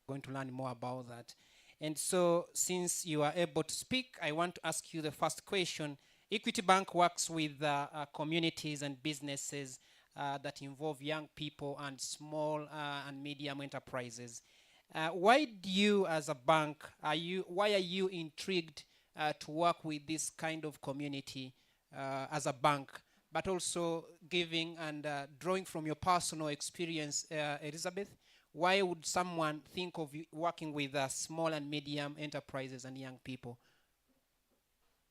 going to learn more about that. And so, since you are able to speak, I want to ask you the first question. Equity Bank works with communities and businesses that involve young people and small and medium enterprises. Why do you, as a bank, why are you intrigued to work with this kind of community as a bank, but also giving and drawing from your personal experience, Elizabeth? Why would someone think of working with small and medium enterprises and young people?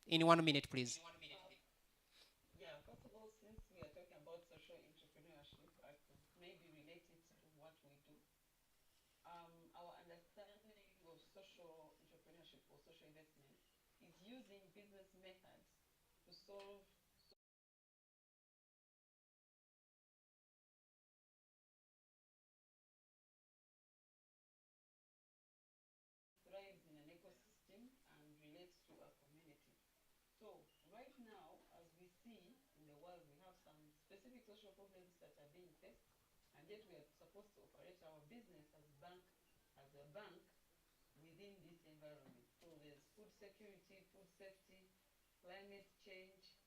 In 1 minute, please. Yeah, first of all, since we are talking about social entrepreneurship, I could maybe relate it to what we do. Our understanding of social entrepreneurship or social investment is using business methods to solve thrives in an ecosystem and relates to a community. So right now, as we see in the world, we have some specific social problems that are being faced, and yet we are supposed to operate our business as a bank within this environment. So there's food security, food safety, climate change,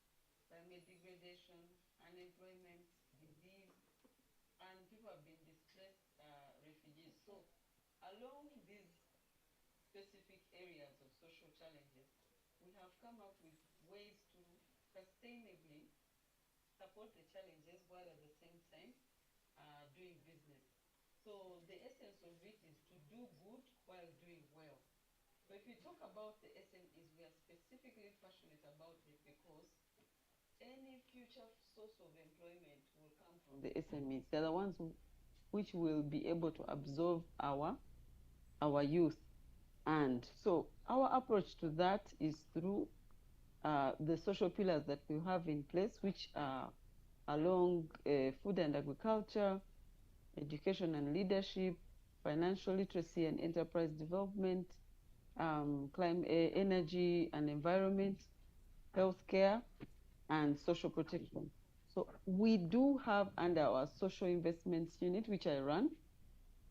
climate degradation, unemployment, disease, and people have been displaced, refugees. So along these specific areas of social challenges, we have come up with ways to sustainably support the challenges while at the same time doing business. So the essence of it is to do good while doing well. So if you talk about the SMEs, we are specifically passionate about this because any future source of employment will come from the SMEs. They're the ones which will be able to absorb our youth. And so our approach to that is through the social pillars that we have in place, which are along food and agriculture, education and leadership, financial literacy and enterprise development, climate, energy and environment, healthcare, and social protection. So we do have under our social investments unit, which I run,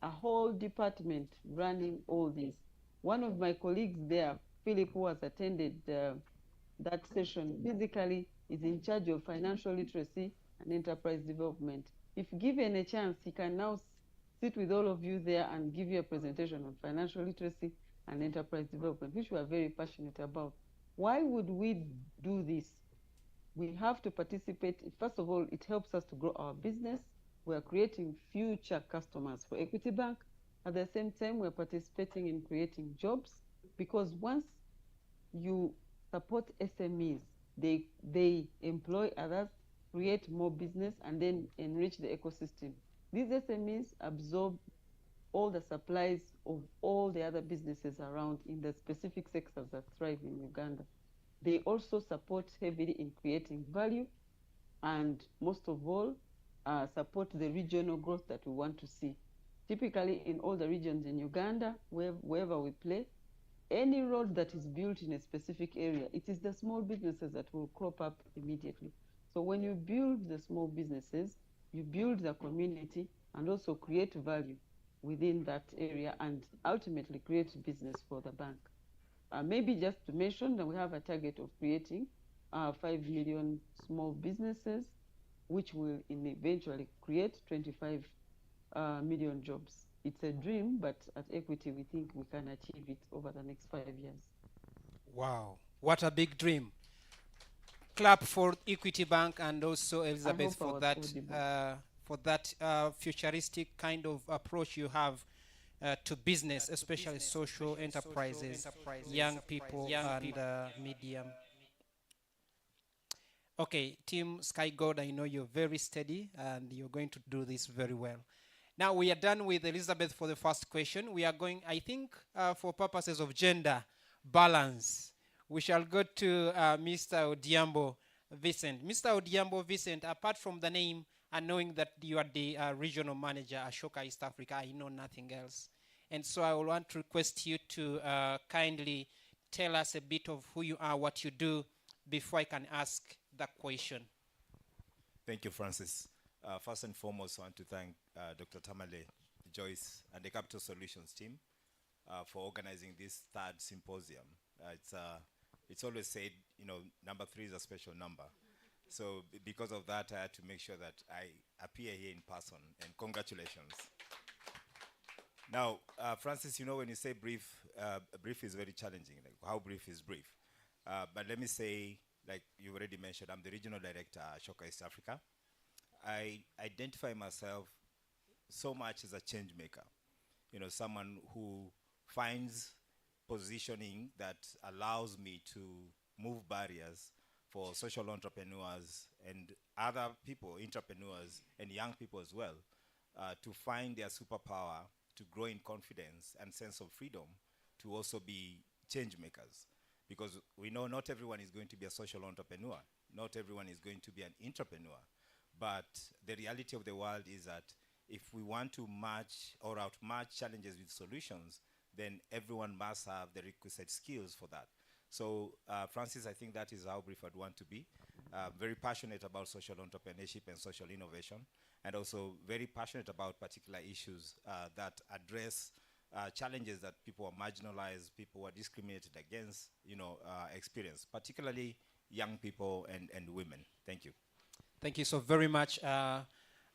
a whole department running all this. One of my colleagues there, Philip, who has attended that session physically, is in charge of financial literacy and enterprise development. If given a chance, he can now sit with all of you there and give you a presentation on financial literacy and enterprise development, which we are very passionate about. Why would we do this? We have to participate. First of all, it helps us to grow our business. We are creating future customers for Equity Bank. At the same time, we're participating in creating jobs, because once you support SMEs, they employ others, create more business, and then enrich the ecosystem. These SMEs absorb all the supplies of all the other businesses around in the specific sectors that thrive in Uganda. They also support heavily in creating value, and most of all, support the regional growth that we want to see. Typically, in all the regions in Uganda, wherever we play, any road that is built in a specific area, it is the small businesses that will crop up immediately. So when you build the small businesses, you build the community and also create value within that area and ultimately create business for the bank. Maybe just to mention that we have a target of creating 5 million small businesses, which will eventually create 25 million jobs. It's a dream, but at Equity, we think we can achieve it over the next 5 years. Wow, what a big dream. Clap for Equity Bank and also Elizabeth for that futuristic kind of approach you have to business, especially social enterprises, young people, and medium. Okay, Team Sky God, I know you're very steady and you're going to do this very well. Now we are done with Elizabeth for the first question. We are going, I think, for purposes of gender balance, we shall go to Mr. Odiambo Vincent. Mr. Odiambo Vincent, apart from the name and knowing that you are the regional manager at Ashoka East Africa, I know nothing else. And so I will want to request you to kindly tell us a bit of who you are, what you do, before I can ask the question. Thank you, Francis. First and foremost, I want to thank Dr. Tamale Joyce and the Capital Solutions team for organizing this third symposium. It's always said, you know, number 3 is a special number. So because of that, I had to make sure that I appear here in person, and congratulations. Now, Francis, you know, when you say brief, brief is very challenging. Like, how brief is brief? But let me say, like you already mentioned, I'm the regional director at Ashoka East Africa. I identify myself so much as a change maker. You know, someone who finds positioning that allows me to move barriers for social entrepreneurs and other people, entrepreneurs and young people as well, to find their superpower, to grow in confidence and sense of freedom, to also be change makers. Because we know not everyone is going to be a social entrepreneur. Not everyone is going to be an entrepreneur. But the reality of the world is that if we want to match or outmatch challenges with solutions, then everyone must have the requisite skills for that. So, Francis, I think that is how brief I'd want to be. Very passionate about social entrepreneurship and social innovation, and also very passionate about particular issues that address challenges that people are marginalized, people are discriminated against, you know, experience, particularly young people and women. Thank you. Thank you so very much, Mr.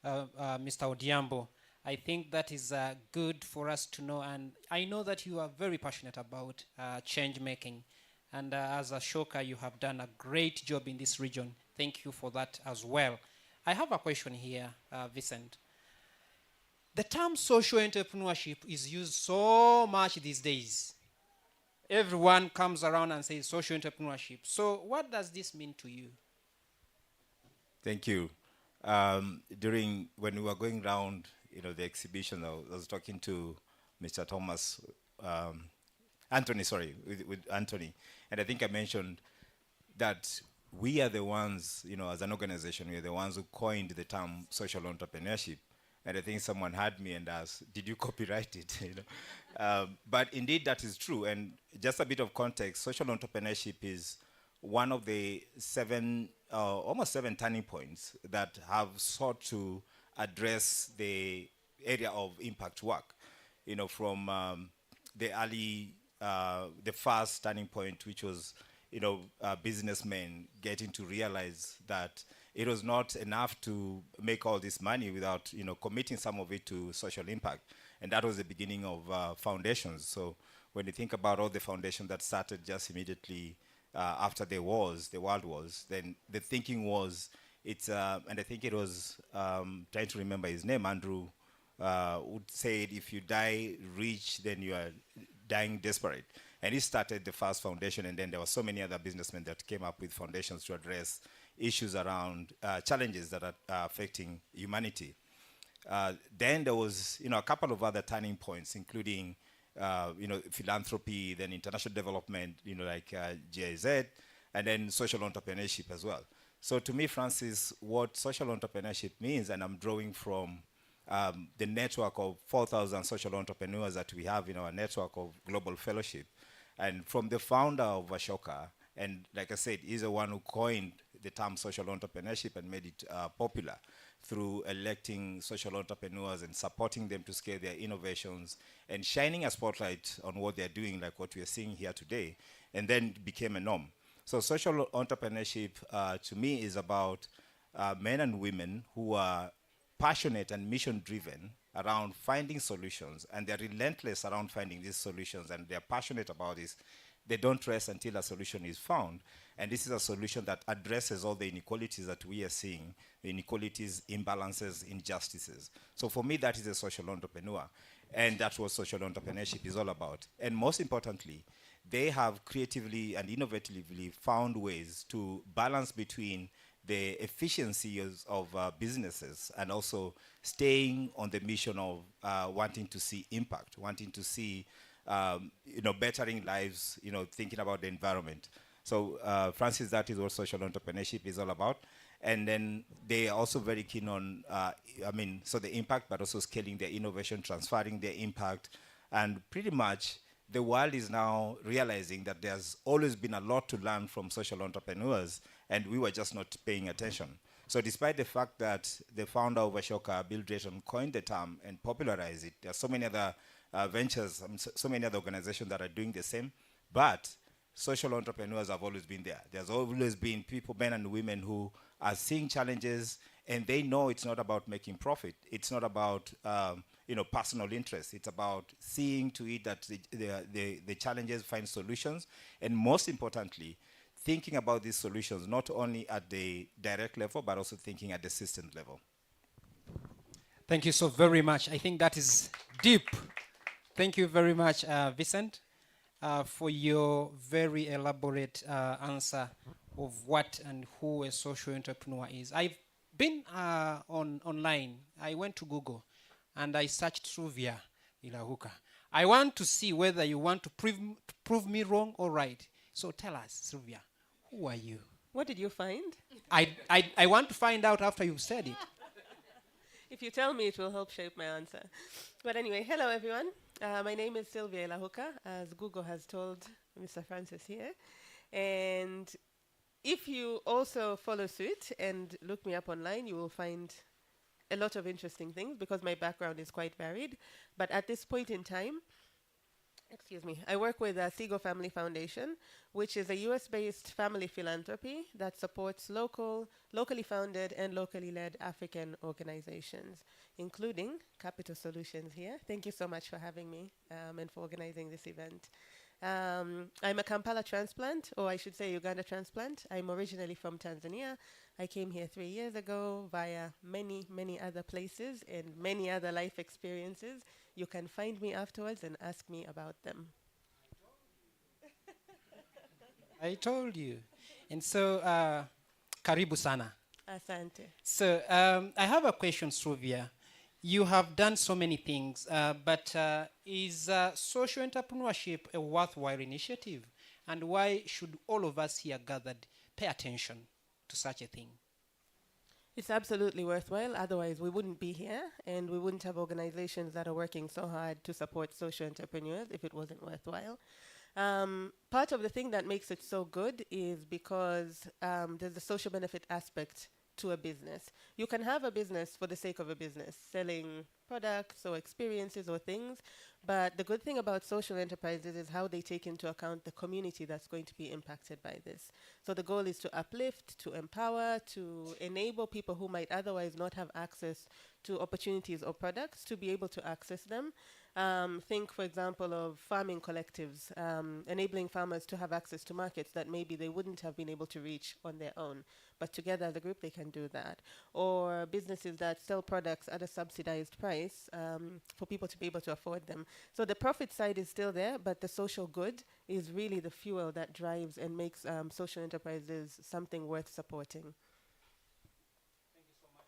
Odiambo. I think that is good for us to know, and I know that you are very passionate about change making. And as Ashoka, you have done a great job in this region. Thank you for that as well. I have a question here, Vincent. The term social entrepreneurship is used so much these days. Everyone comes around and says social entrepreneurship. So what does this mean to you? Thank you. During, when we were going around, you know, the exhibition, I was talking to Mr. Thomas, Anthony, sorry, with Anthony. And I think I mentioned that we are the ones, you know, as an organization, we are the ones who coined the term social entrepreneurship. And I think someone had me and asked, did you copyright it? You know? But indeed, that is true. And just a bit of context, social entrepreneurship is one of the almost seven turning points that have sought to address the area of impact work. You know, from the early, the first turning point, which was, you know, businessmen getting to realize that it was not enough to make all this money without, you know, committing some of it to social impact. And that was the beginning of foundations. So when you think about all the foundations that started just immediately after the wars, the world wars, then the thinking was, and I think it was, trying to remember his name, Andrew, would say, if you die rich, then you are dying desperate. And he started the first foundation, and then there were so many other businessmen that came up with foundations to address issues around challenges that are affecting humanity. Then there was, you know, a couple of other turning points, including, you know, philanthropy, then international development, you know, like GIZ, and then social entrepreneurship as well. So to me, Francis, what social entrepreneurship means, and I'm drawing from the network of 4,000 social entrepreneurs that we have in our network of global fellowship, and from the founder of Ashoka, and like I said, he's the one who coined the term social entrepreneurship and made it popular through electing social entrepreneurs and supporting them to scale their innovations and shining a spotlight on what they're doing, like what we are seeing here today, and then became a norm. So social entrepreneurship, to me, is about men and women who are passionate and mission-driven around finding solutions, and they're relentless around finding these solutions, and they're passionate about this. They don't rest until a solution is found. And this is a solution that addresses all the inequalities that we are seeing, the inequalities, imbalances, injustices. So for me, that is a social entrepreneur. And that's what social entrepreneurship is all about. And most importantly, they have creatively and innovatively found ways to balance between the efficiencies of businesses and also staying on the mission of wanting to see impact, wanting to see you know, bettering lives, you know, thinking about the environment. So, Francis, that is what social entrepreneurship is all about. And then they are also very keen on, so the impact, but also scaling their innovation, transferring their impact. And pretty much the world is now realizing that there's always been a lot to learn from social entrepreneurs, and we were just not paying attention. So despite the fact that the founder of Ashoka, Bill Drayton, coined the term and popularized it, there are so many other ventures, so many other organizations that are doing the same, but social entrepreneurs have always been there. There's always been people, men and women, who are seeing challenges, and they know it's not about making profit. It's not about personal interest. It's about seeing to it that the challenges find solutions, and most importantly, thinking about these solutions not only at the direct level, but also thinking at the system level. Thank you so very much. I think that is deep. Thank you very much, Vincent, for your very elaborate answer of what and who a social entrepreneur is. I've been online. I went to Google and I searched Truvia Ilahuka. I want to see whether you want to prove me wrong or right. So tell us, Truvia, who are you? What did you find? I want to find out after you've said it. If you tell me, it will help shape my answer. But anyway, hello everyone. My name is Sylvia Ilahuka, as Google has told Mr. Francis here. And if you also follow suit and look me up online, you will find a lot of interesting things because my background is quite varied. But at this point in time, I work with the Seago Family Foundation, which is a US-based family philanthropy that supports locally founded and locally led African organizations, including Capital Solutions here. Thank you so much for having me and for organizing this event. I'm a Kampala transplant, or I should say Uganda transplant. I'm originally from Tanzania. I came here 3 years ago via many, many other places and many other life experiences. You can find me afterwards and ask me about them. I told you. And so, karibu sana. Asante. So, I have a question, Sylvia. You have done so many things, but is social entrepreneurship a worthwhile initiative? And why should all of us here gathered pay attention to such a thing? It's absolutely worthwhile. Otherwise, we wouldn't be here, and we wouldn't have organizations that are working so hard to support social entrepreneurs if it wasn't worthwhile. Part of the thing that makes it so good is because there's a social benefit aspect to a business. You can have a business for the sake of a business, selling products or experiences or things, but the good thing about social enterprises is how they take into account the community that's going to be impacted by this. So the goal is to uplift, to empower, to enable people who might otherwise not have access to opportunities or products to be able to access them. Think, for example, of farming collectives, enabling farmers to have access to markets that maybe they wouldn't have been able to reach on their own. But together as a group, they can do that. Or businesses that sell products at a subsidized price for people to be able to afford them. So the profit side is still there, but the social good is really the fuel that drives and makes social enterprises something worth supporting. Thank you so much.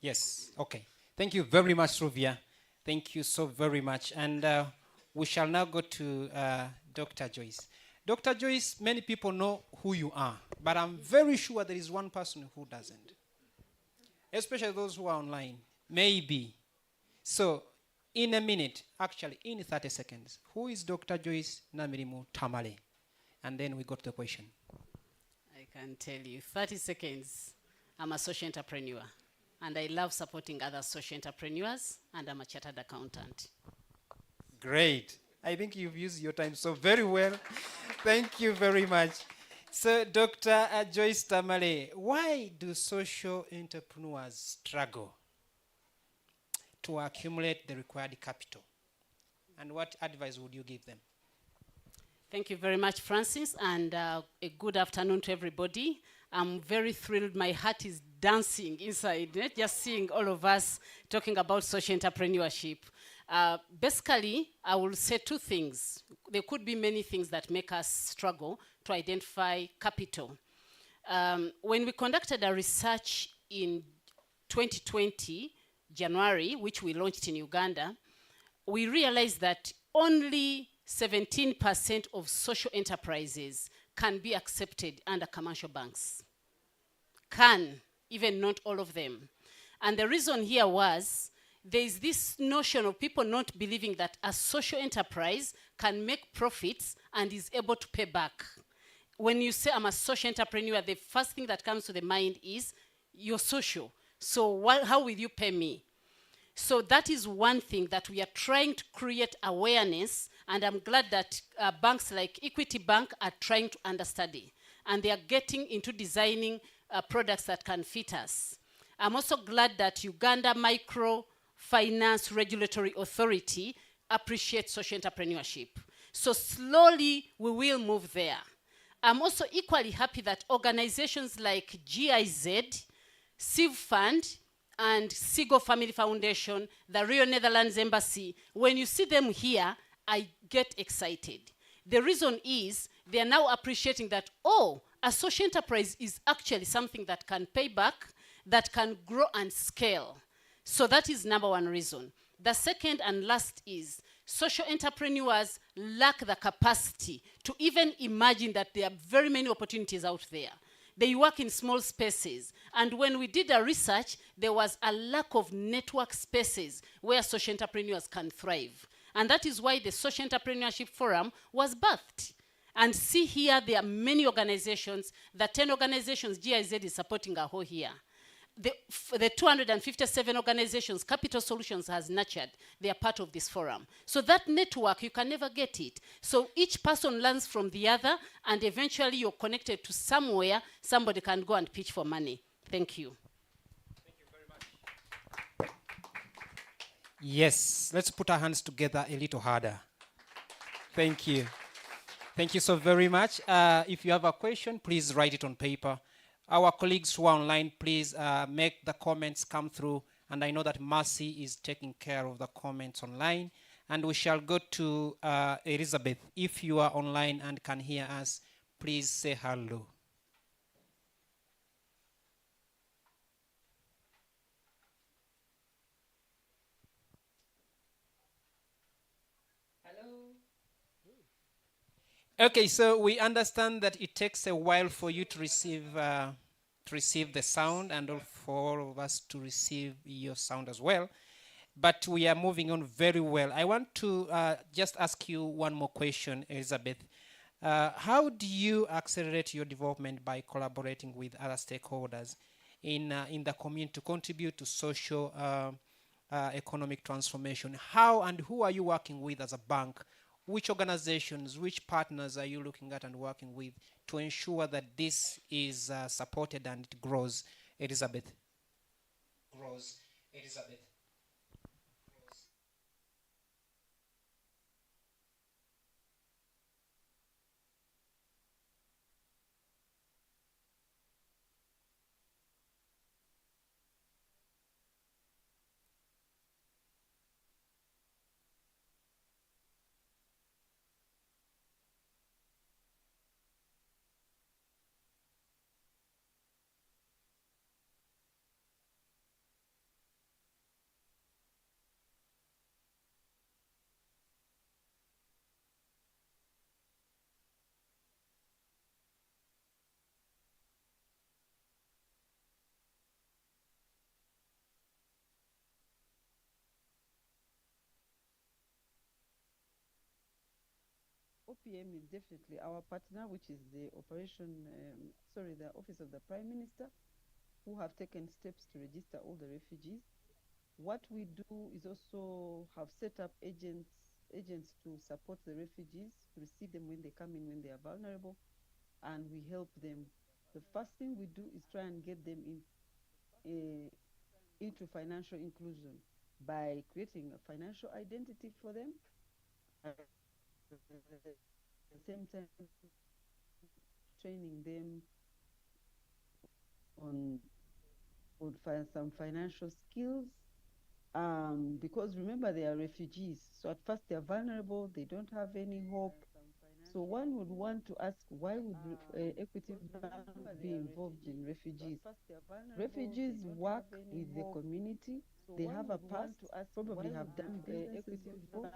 Yes, okay. Thank you very much, Sylvia. Thank you so very much. And we shall now go to Dr. Joyce. Dr. Joyce, many people know who you are, but I'm very sure there is one person who doesn't, especially those who are online. Maybe. So, in a minute, actually, in 30 seconds, who is Dr. Joyce Namirimu Tamale? And then we go to the question. I can tell you, 30 seconds, I'm a social entrepreneur. And I love supporting other social entrepreneurs, and I'm a chartered accountant. Great. I think you've used your time so very well. Thank you very much. So, Dr. Joyce Tamale, why do social entrepreneurs struggle to accumulate the required capital? And what advice would you give them? Thank you very much, Francis, and a good afternoon to everybody. I'm very thrilled. My heart is dancing inside, just seeing all of us talking about social entrepreneurship. Basically, I will say two things. There could be many things that make us struggle to identify capital. When we conducted a research in 2020, January, which we launched in Uganda, we realized that only 17% of social enterprises can be accepted under commercial banks. Can, even not all of them. And the reason here was, there is this notion of people not believing that a social enterprise can make profits and is able to pay back. when you say I'm a social entrepreneur, the first thing that comes to the mind is you're social. So how will you pay me? So that is one thing that we are trying to create awareness, and I'm glad that banks like Equity Bank are trying to understudy, and they are getting into designing products that can fit us. I'm also glad that Uganda Microfinance Regulatory Authority appreciates social entrepreneurship. So slowly we will move there. I'm also equally happy that organizations like GIZ, Civ Fund, and Sigo Family Foundation, the Real Netherlands Embassy, when you see them here, I get excited. The reason is they are now appreciating that, oh, a social enterprise is actually something that can pay back, that can grow and scale. So that is number one reason. The second and last is social entrepreneurs lack the capacity to even imagine that there are very many opportunities out there. They work in small spaces. And when we did our research, there was a lack of network spaces where social entrepreneurs can thrive. And that is why the Social Entrepreneurship Forum was birthed. And see here, there are many organizations. The 10 organizations GIZ is supporting are all here. The 257 organizations Capital Solutions has nurtured, they are part of this forum. So that network, you can never get it. So each person learns from the other, and eventually you're connected to somewhere somebody can go and pitch for money. Thank you. Thank you very much. Yes, let's put our hands together a little harder. Thank you. Thank you so very much. If you have a question, please write it on paper. Our colleagues who are online, please make the comments come through. And I know that Mercy is taking care of the comments online. And we shall go to Elizabeth. If you are online and can hear us, please say hello. Okay, so we understand that it takes a while for you to receive the sound, and for all of us to receive your sound as well. But we are moving on very well. I want to just ask you one more question, Elizabeth. How do you accelerate your development by collaborating with other stakeholders in the community to contribute to social economic transformation? How and who are you working with as a bank? Which organizations, which partners are you looking at and working with to ensure that this is supported and it grows? Elizabeth. Grows. Elizabeth. OPM is definitely our partner, which is the the Office of the Prime Minister, who have taken steps to register all the refugees. What we do is also have set up agents to support the refugees, to receive them when they come in, when they are vulnerable, and we help them. The first thing we do is try and get them into financial inclusion by creating a financial identity for them. At the same time, training them on some financial skills, because remember, they are refugees. So at first they are vulnerable, they don't have any hope. So one would want to ask, why would Equity Bank be involved in refugees? Refugees work with the community. They have a past, probably have done businesses before.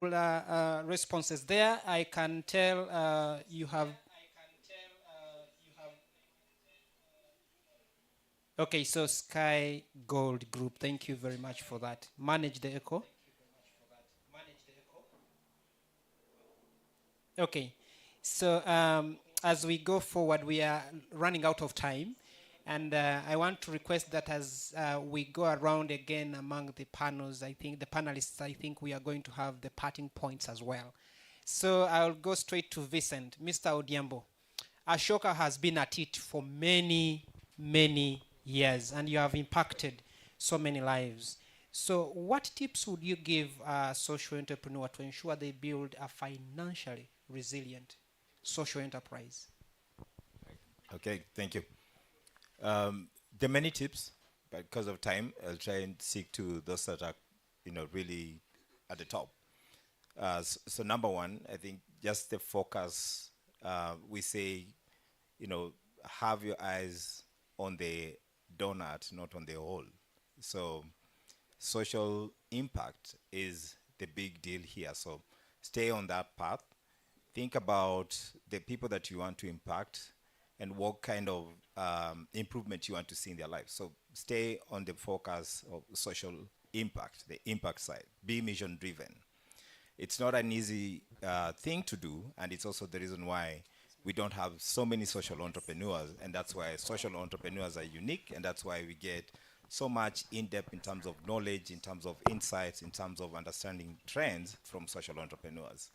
responses there. I can tell you have. Okay, so Sky Gold Group, thank you very much for that. Manage the echo. Okay, so as we go forward, we are running out of time. And I want to request that as we go around again among the panels, I think the panelists, I think we are going to have the parting points as well. So I'll go straight to Vincent. Mr. Odiambo, Ashoka has been at it for many, many years, and you have impacted so many lives. So what tips would you give a social entrepreneur to ensure they build a financially resilient social enterprise? Okay, thank you. There are many tips, but because of time, I'll try and stick to those that are, really at the top. So number one, I think just the focus. We say, have your eyes on the donut, not on the hole. So social impact is the big deal here. So stay on that path. Think about the people that you want to impact and what kind of improvement you want to see in their life. So stay on the focus of social impact, the impact side. Be mission driven. It's not an easy thing to do, and it's also the reason why we don't have so many social entrepreneurs, and that's why social entrepreneurs are unique, and that's why we get so much in-depth in terms of knowledge, in terms of insights, in terms of understanding trends from social entrepreneurs.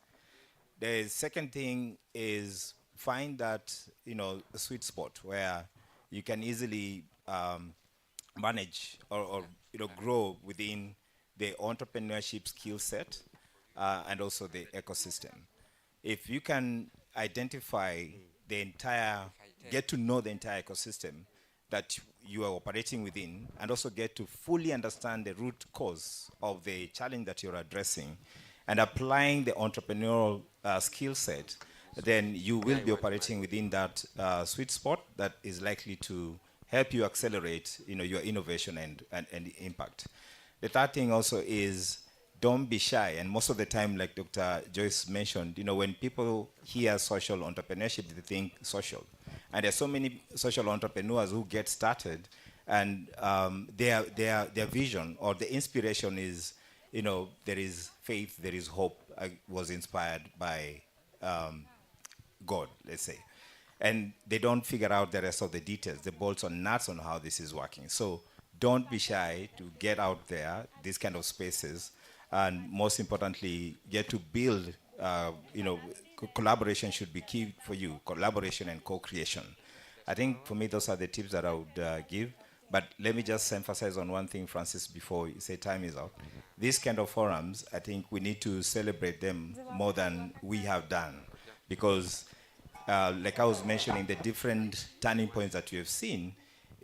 The second thing is find that, a sweet spot where you can easily manage or grow within the entrepreneurship skill set and also the ecosystem. If you can identify get to know the entire ecosystem that you are operating within, and also get to fully understand the root cause of the challenge that you're addressing, and applying the entrepreneurial skill set, then you will be operating within that sweet spot that is likely to help you accelerate, your innovation and impact. The third thing also is don't be shy. And most of the time, like Dr. Joyce mentioned, when people hear social entrepreneurship, they think social. And there's so many social entrepreneurs who get started, and their vision or the inspiration is, there is faith, there is hope. I was inspired by God, let's say. And they don't figure out the rest of the details, the bolts and nuts on how this is working. So don't be shy to get out there, these kind of spaces, and most importantly, get to build, collaboration should be key for you, collaboration and co-creation. I think for me, those are the tips that I would give. But let me just emphasize on one thing, Francis, before you say time is out. These kind of forums, I think we need to celebrate them more than we have done. Because, like I was mentioning, the different turning points that you have seen,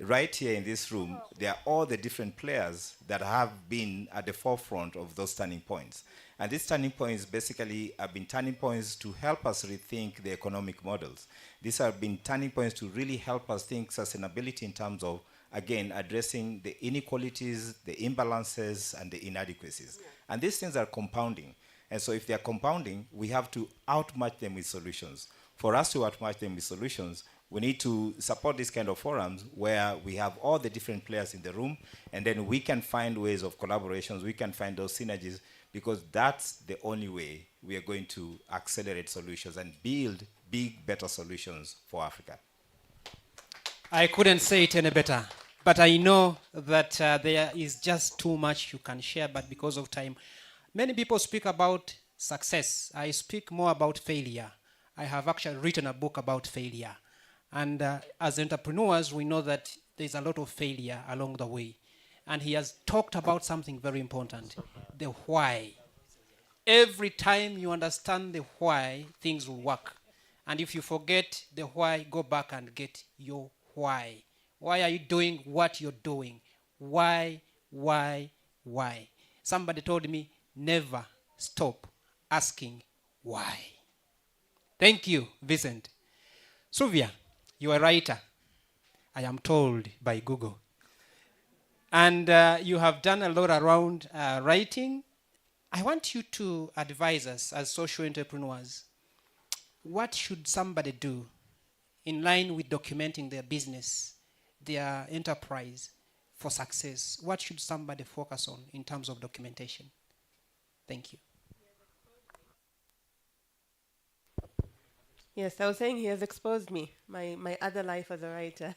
right here in this room, there are all the different players that have been at the forefront of those turning points. And these turning points basically have been turning points to help us rethink the economic models. These have been turning points to really help us think sustainability in terms of, again, addressing the inequalities, the imbalances, and the inadequacies. And these things are compounding. And so if they're compounding, we have to outmatch them with solutions. For us to outmatch them with solutions, we need to support these kind of forums where we have all the different players in the room, and then we can find ways of collaborations, we can find those synergies, because that's the only way we are going to accelerate solutions and build big, better solutions for Africa. I couldn't say it any better, but I know that there is just too much you can share, but because of time, many people speak about success. I speak more about failure. I have actually written a book about failure. And as entrepreneurs, we know that there's a lot of failure along the way. And he has talked about something very important, the why. Every time you understand the why, things will work. And if you forget the why, go back and get your why. Why are you doing what you're doing? Why? Somebody told me, never stop asking why. Thank you, Vincent. Sylvia, you are a writer, I am told by Google. And you have done a lot around writing, I want you to advise us as social entrepreneurs. What should somebody do in line with documenting their business, their enterprise for success? What should somebody focus on in terms of documentation? Thank you. Yes, I was saying he has exposed me, my other life as a writer.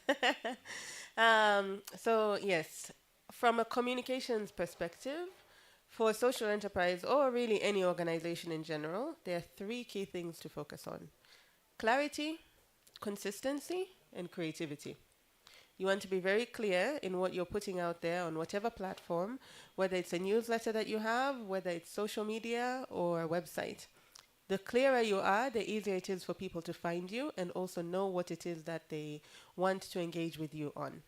So yes, from a communications perspective, for social enterprise or really any organization in general, there are three key things to focus on: clarity, consistency, and creativity. You want to be very clear in what you're putting out there on whatever platform, whether it's a newsletter that you have, whether it's social media or a website. The clearer you are, the easier it is for people to find you and also know what it is that they want to engage with you on.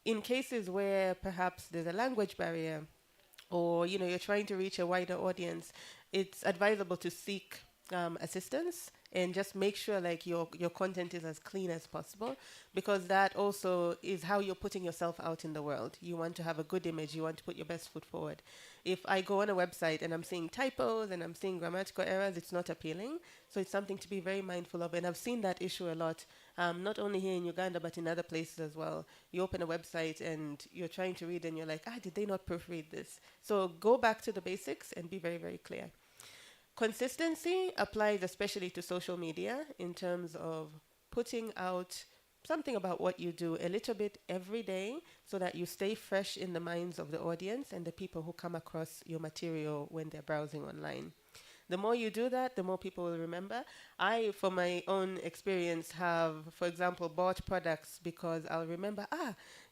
In cases where perhaps there's a language barrier, or you're trying to reach a wider audience, it's advisable to seek assistance and just make sure like your content is as clean as possible, because that also is how you're putting yourself out in the world. You want to have a good image, you want to put your best foot forward. If I go on a website and I'm seeing typos and I'm seeing grammatical errors, it's not appealing. So it's something to be very mindful of, and I've seen that issue a lot, not only here in Uganda but in other places as well. You open a website and you're trying to read and you're like, did they not proofread this? So go back to the basics and be very, very clear. Consistency applies especially to social media in terms of putting out something about what you do a little bit every day so that you stay fresh in the minds of the audience and the people who come across your material when they're browsing online. The more you do that, the more people will remember. I, for my own experience, have, for example, bought products because I'll remember,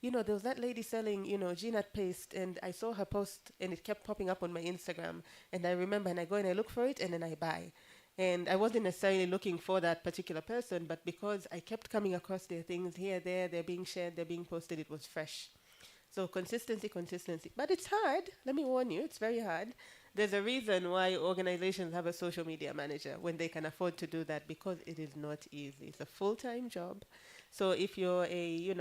there was that lady selling, GNAT paste, and I saw her post, and it kept popping up on my Instagram. And I remember, and I go and I look for it, and then I buy. And I wasn't necessarily looking for that particular person, but because I kept coming across their things here, there, they're being shared, they're being posted, it was fresh. So consistency. But it's hard. Let me warn you, it's very hard. There's a reason why organizations have a social media manager when they can afford to do that, because it is not easy. It's a full-time job. So if you're a,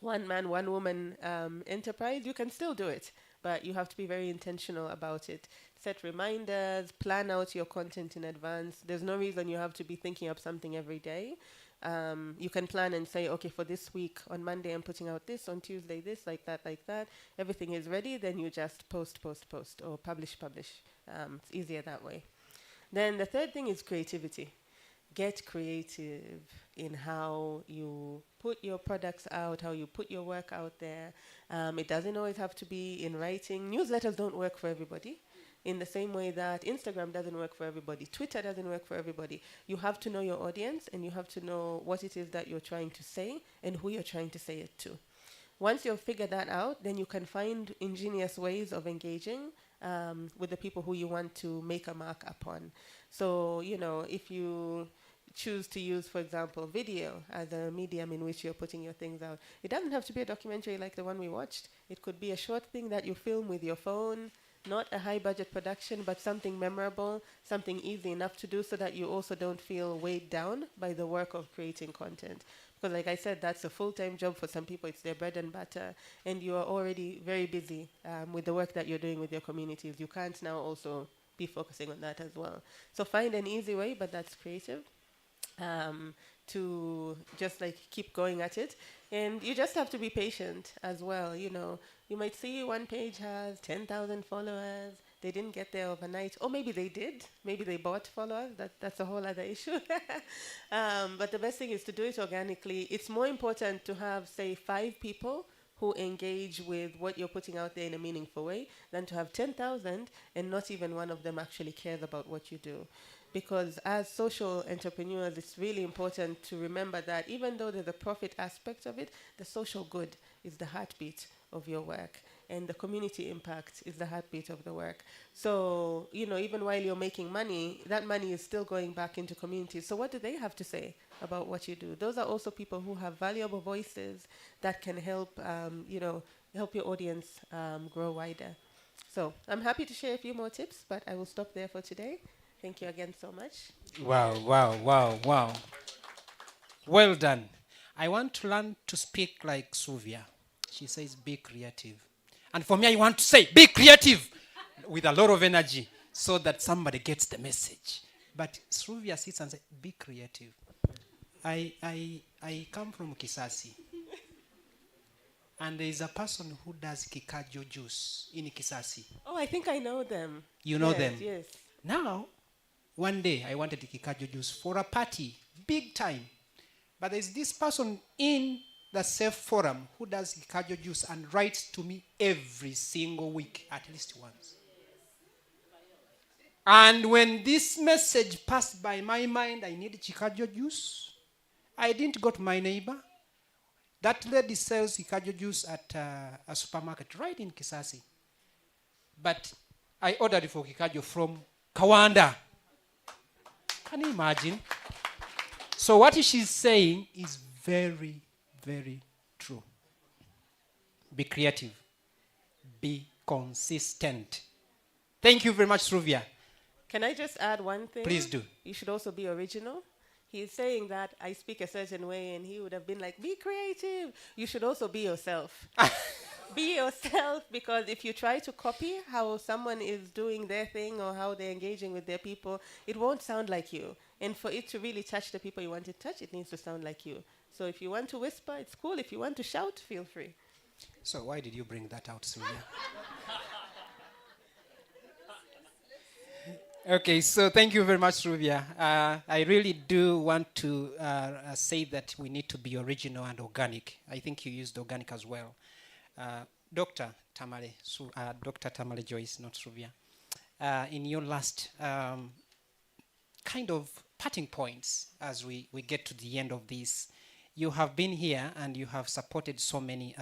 one-man, one-woman enterprise, you can still do it, but you have to be very intentional about it. Set reminders, plan out your content in advance. There's no reason you have to be thinking of something every day. You can plan and say, okay, for this week, on Monday I'm putting out this, on Tuesday this, like that. Everything is ready, then you just post, or publish. It's easier that way. Then the third thing is creativity. Get creative in how you put your products out, how you put your work out there. It doesn't always have to be in writing. Newsletters don't work for everybody. In the same way that Instagram doesn't work for everybody, Twitter doesn't work for everybody. You have to know your audience, and you have to know what it is that you're trying to say and who you're trying to say it to. Once you've figured that out, then you can find ingenious ways of engaging with the people who you want to make a mark upon. So, if you choose to use, for example, video as a medium in which you're putting your things out, it doesn't have to be a documentary like the one we watched. It could be a short thing that you film with your phone, not a high budget production, but something memorable, something easy enough to do so that you also don't feel weighed down by the work of creating content. Because like I said, that's a full-time job for some people. It's their bread and butter. And you are already very busy with the work that you're doing with your communities. You can't now also be focusing on that as well. So find an easy way, but that's creative, to just keep going at it. And you just have to be patient as well. You might see one page has 10,000 followers. They didn't get there overnight. Or maybe they did. Maybe they bought followers. That's a whole other issue. But the best thing is to do it organically. It's more important to have, say, 5 people who engage with what you're putting out there in a meaningful way than to have 10,000 and not even one of them actually cares about what you do. Because as social entrepreneurs, it's really important to remember that even though there's a profit aspect of it, the social good is the heartbeat of your work, and the community impact is the heartbeat of the work. So, even while you're making money, that money is still going back into communities. So what do they have to say about what you do? Those are also people who have valuable voices that can help, help your audience grow wider. So I'm happy to share a few more tips, but I will stop there for today. Thank you again so much. Wow. Well done. I want to learn to speak like Suvia. She says, be creative. And for me, I want to say, be creative. with a lot of energy so that somebody gets the message. But Sylvia sits and says, be creative. I come from Kisasi. And there is a person who does kikajo juice in Kisasi. Oh, I think I know them. You know Yes, them? Yes. Now, one day I wanted kikajo juice for a party, big time. But there's this person in the Safe Forum who does kikajo juice and writes to me every single week, at least once. And when this message passed by my mind, I need kikajo juice. I didn't go to my neighbor. That lady sells kikajo juice at a supermarket right in Kisasi. But I ordered for kikajo from Kawanda. Can you imagine? So what she's saying is very, very true. Be creative. Be consistent. Thank you very much, Sylvia. Can I just add one thing? Please do. You should also be original. He's saying that I speak a certain way, and he would have been like, be creative. You should also be yourself. Be yourself, because if you try to copy how someone is doing their thing or how they're engaging with their people, it won't sound like you. And for it to really touch the people you want to touch, it needs to sound like you. So if you want to whisper, it's cool. If you want to shout, feel free. So why did you bring that out, Sylvia? Okay, so thank you very much, Sylvia. I really do want to say that we need to be original and organic. I think you used organic as well. Dr. Tamale Joyce, not Sylvia. In your last kind of parting points as we get to the end of this, you have been here and you have supported so many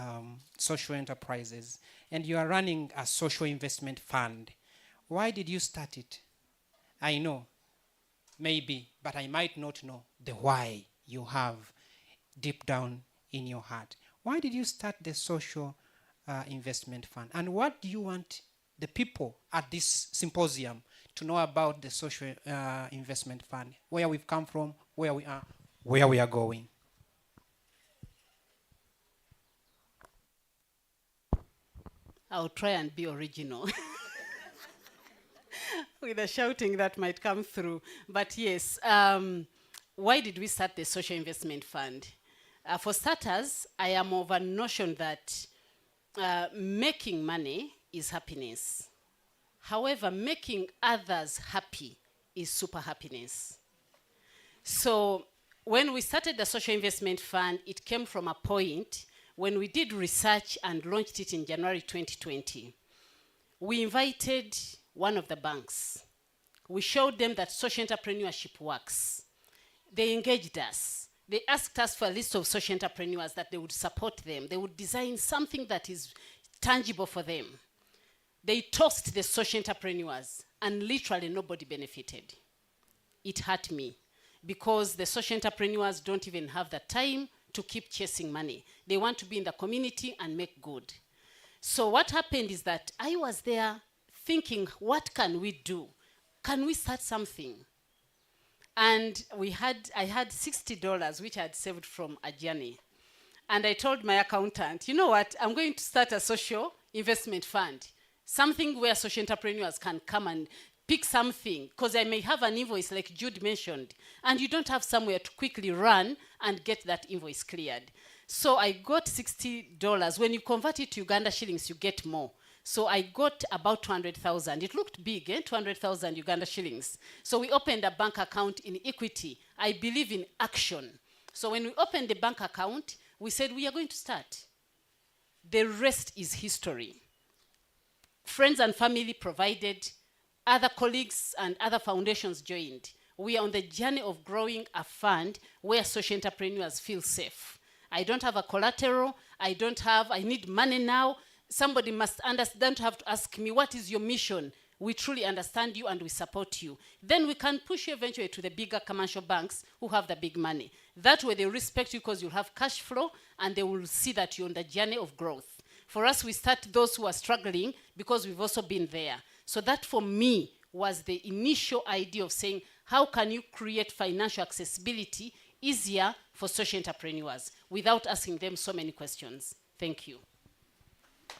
social enterprises, and you are running a social investment fund. Why did you start it? I know, maybe, but I might not know the why you have deep down in your heart. Why did you start the social investment fund? And what do you want the people at this symposium to know about the social investment fund? Where we've come from, where we are, where we are going. I'll try and be original. With the shouting that might come through. But yes, why did we start the Social Investment Fund? For starters, I am of a notion that making money is happiness. However, making others happy is super happiness. So when we started the Social Investment Fund, it came from a point when we did research and launched it in January 2020. We invited one of the banks. We showed them that social entrepreneurship works. They engaged us. They asked us for a list of social entrepreneurs that they would support them. They would design something that is tangible for them. They tossed the social entrepreneurs, and literally nobody benefited. It hurt me, because the social entrepreneurs don't even have the time to keep chasing money. They want to be in the community and make good. So what happened is that I was there thinking, what can we do? Can we start something? And I had $60, which I had saved from a journey. And I told my accountant, you know what, I'm going to start a social investment fund, something where social entrepreneurs can come and pick something, because I may have an invoice like Jude mentioned, and you don't have somewhere to quickly run and get that invoice cleared. So I got $60. When you convert it to Uganda shillings, you get more. So I got about 200,000. It looked big, 200,000 Uganda shillings. So we opened a bank account in Equity. I believe in action. So when we opened the bank account, we said we are going to start. The rest is history. Friends and family provided, other colleagues and other foundations joined. We are on the journey of growing a fund where social entrepreneurs feel safe. I don't have a collateral. I need money now. Somebody must understand, don't have to ask me, what is your mission? We truly understand you and we support you. Then we can push you eventually to the bigger commercial banks who have the big money. That way they respect you because you'll have cash flow and they will see that you're on the journey of growth. For us, we start those who are struggling because we've also been there. So that for me was the initial idea of saying, how can you create financial accessibility easier for social entrepreneurs without asking them so many questions? Thank you.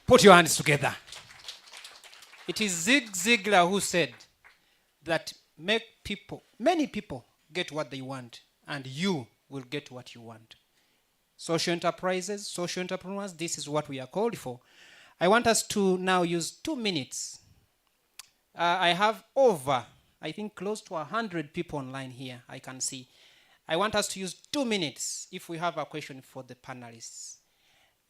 Put your hands together. It is Zig Ziglar who said that many people get what they want, and you will get what you want. Social enterprises, social entrepreneurs, this is what we are called for. I want us to now use 2 minutes. I have over, I think, close to 100 people online here, I can see. I want us to use 2 minutes if we have a question for the panelists.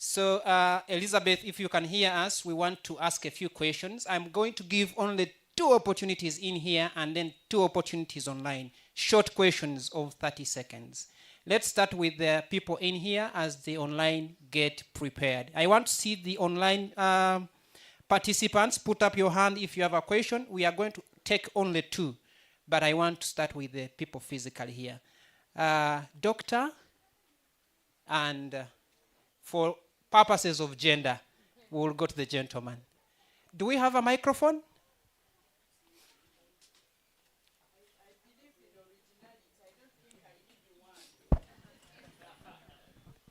So, Elizabeth, if you can hear us, we want to ask a few questions. I'm going to give only 2 opportunities in here and then 2 opportunities online. Short questions of 30 seconds. Let's start with the people in here as the online get prepared. I want to see the online participants. Put up your hand if you have a question. We are going to take only 2, but I want to start with the people physically here. Doctor, and for purposes of gender, we will go to the gentleman. Do we have a microphone?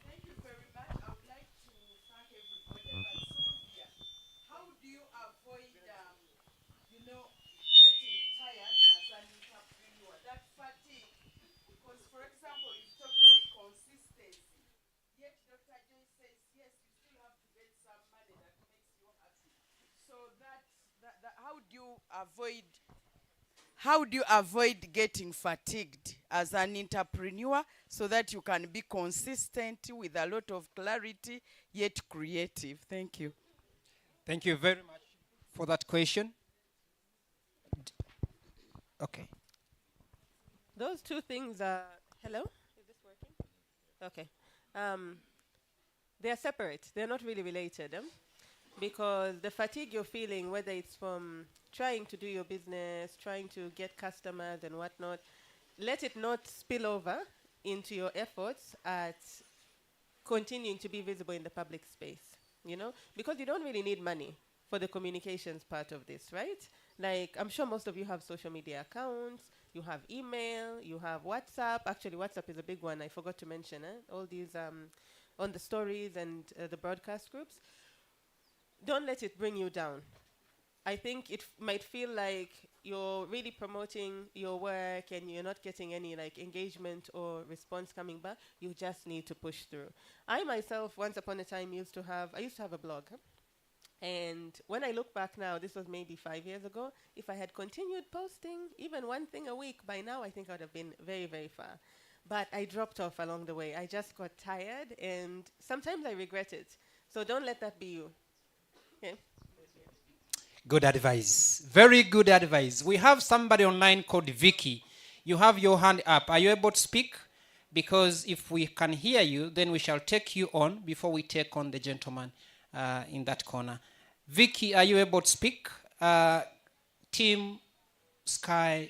Thank you very much. I would like to thank everybody. But Sylvia, how do you avoid, getting tired as an entrepreneur? That fatigue. Because, for example, you talked of consistency. Yet Dr. Joy says, yes, you still have to get some money that makes you happy. So how do you avoid getting fatigued as an entrepreneur so that you can be consistent with a lot of clarity yet creative? Thank you. Thank you very much for that question. Okay. Those 2 things are, hello? Is this working? Okay. They are separate. They're not really related. Because the fatigue you're feeling, whether it's from trying to do your business, trying to get customers and whatnot, let it not spill over into your efforts at continuing to be visible in the public space, because you don't really need money for the communications part of this, right? Like, I'm sure most of you have social media accounts, you have email, you have WhatsApp. Actually, WhatsApp is a big one. I forgot to mention all these on the stories and the broadcast groups. Don't let it bring you down. I think it might feel like you're really promoting your work and you're not getting any engagement or response coming back. You just need to push through. I myself, once upon a time, used to have a blog. And when I look back now, this was maybe 5 years ago, if I had continued posting even one thing a week, by now I think I would have been very, very far. But I dropped off along the way. I just got tired, and sometimes I regret it. So don't let that be you. Okay. Good advice. Very good advice. We have somebody online called Vicky. You have your hand up. Are you able to speak? Because if we can hear you, then we shall take you on before we take on the gentleman in that corner. Vicky, are you able to speak? Team Sky.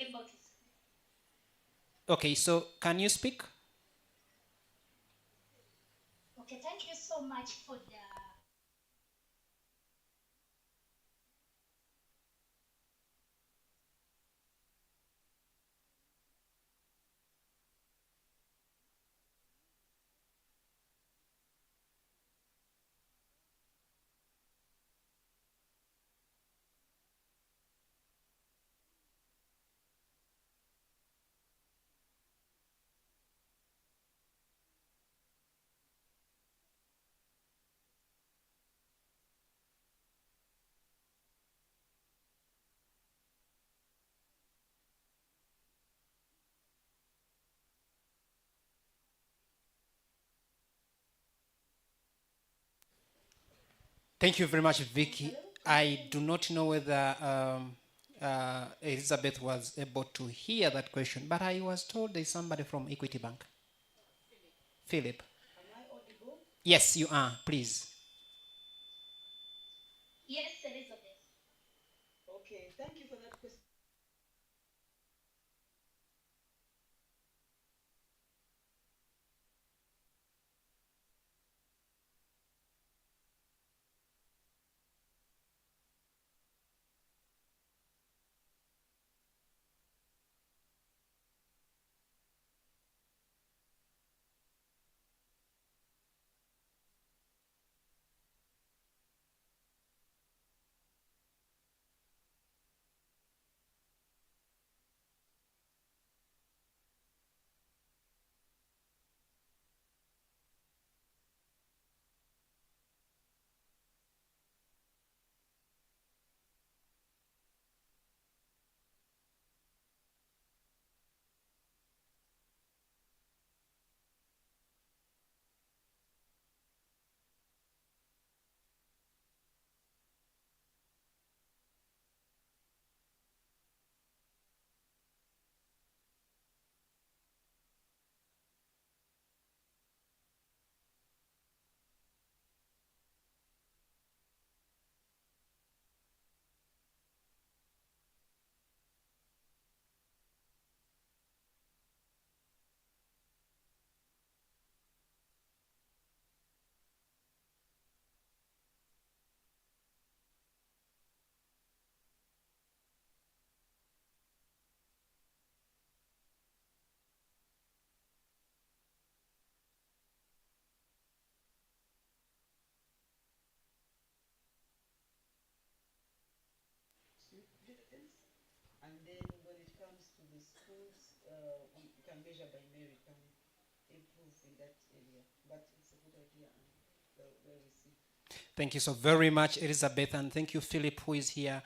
Okay, so can you speak? Okay, thank you so much for the Thank you very much, Vicky. I do not know whether Elizabeth was able to hear that question, but I was told there's somebody from Equity Bank. Philip. Am I audible? Yes, you are. Please. yes, Elizabeth. Okay, thank you for that question. And then when it comes to the schools, we can measure by merit and improve in that area. But it's a good idea and well received. Thank you so very much, Elizabeth, and thank you, Philip, who is here.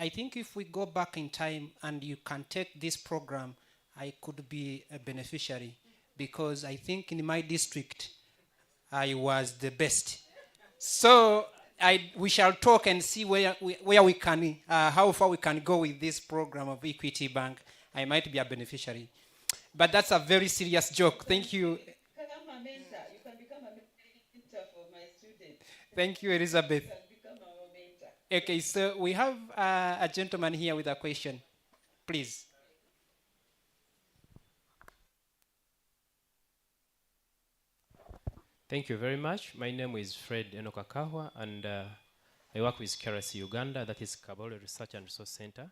I think if we go back in time and you can take this program, I could be a beneficiary because I think in my district, I was the best. So we shall talk and see where we can, how far we can go with this program of Equity Bank. I might be a beneficiary. But that's a very serious joke. Thank you. Become a mentor. You can become a mentor for my students. Thank you, Elizabeth. You can become our mentor. Okay, so we have a gentleman here with a question. Please. Thank you very much. My name is Fred Enokakawa, and I work with KRC Uganda, that is Kabole Research and Resource Center,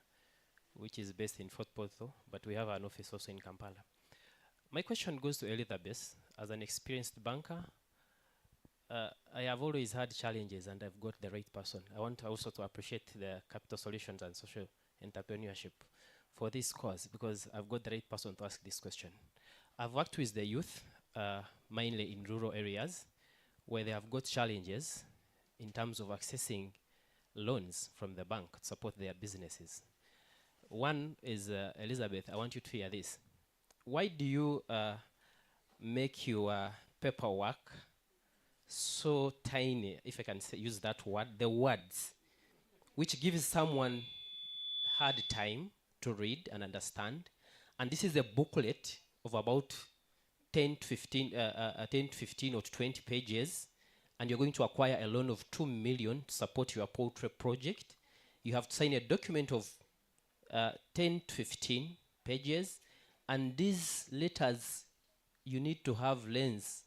which is based in Fort Portal, but we have an office also in Kampala. My question goes to Elizabeth. As an experienced banker, I have always had challenges, and I've got the right person. I want also to appreciate the Capital Solutions and Social Entrepreneurship for this cause, because I've got the right person to ask this question. I've worked with the youth, mainly in rural areas, where they have got challenges in terms of accessing loans from the bank to support their businesses. One is, Elizabeth, I want you to hear this. Why do you make your paperwork so tiny, if I can use that word, the words, which gives someone hard time to read and understand? And this is a booklet of about 10 to 15 or 20 pages, and you're going to acquire a loan of 2 million to support your poultry project. You have to sign a document of 10 to 15 pages, and these letters, you need to have lens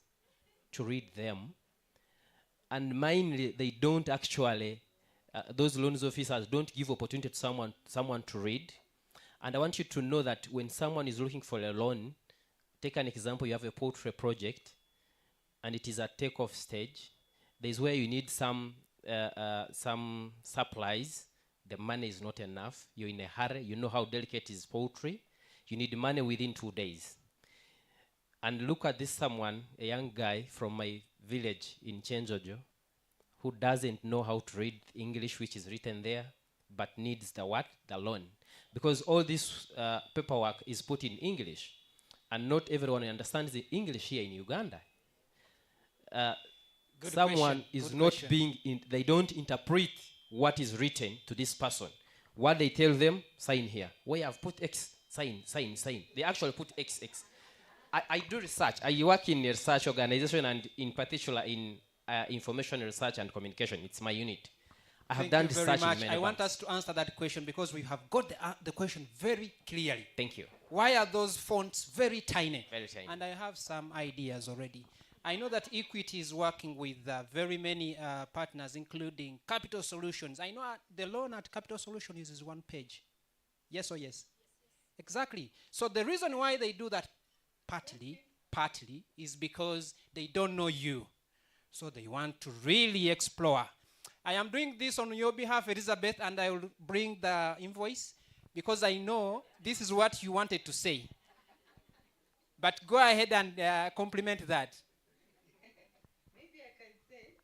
to read them. And mainly, they don't actually, those loans officers don't give opportunity to someone to read. And I want you to know that when someone is looking for a loan, take an example, you have a poultry project, and it is at takeoff stage. There's where you need some supplies. The money is not enough. You're in a hurry. You know how delicate is poultry. You need money within 2 days. And look at this someone, a young guy from my village in Chenjojo, who doesn't know how to read English, which is written there, but needs the what? The loan. Because all this paperwork is put in English, and not everyone understands the English here in Uganda. Someone is not being, they don't interpret what is written to this person. What they tell them, sign here. Where I've put X, sign, sign, sign. They actually put X, X. I do research. I work in a research organization, and in particular in information research and communication. It's my unit. I have done research in many I want banks. us to answer that question because we have got the question very clearly. Thank you. Why are those fonts very tiny? Very tiny. And I have some ideas already. I know that Equity is working with very many partners, including Capital Solutions. I know the loan at Capital Solutions is 1 page. Yes or yes? Exactly. So the reason why they do that partly is because they don't know you. So they want to really explore. I am doing this on your behalf, Elizabeth, and I will bring the invoice because I know this is what you wanted to say. But go ahead and compliment that. Maybe I can say,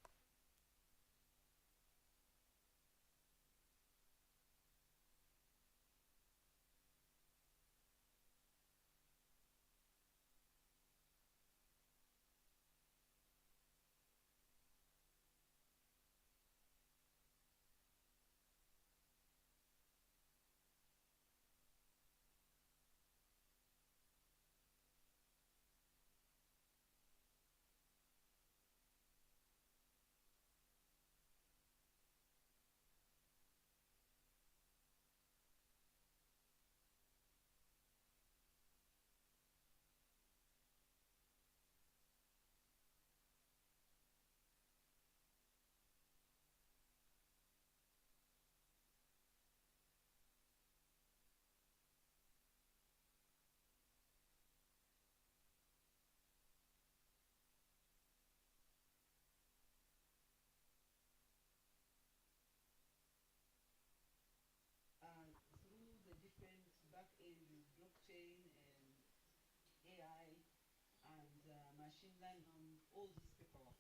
machine learning, all this paperwork.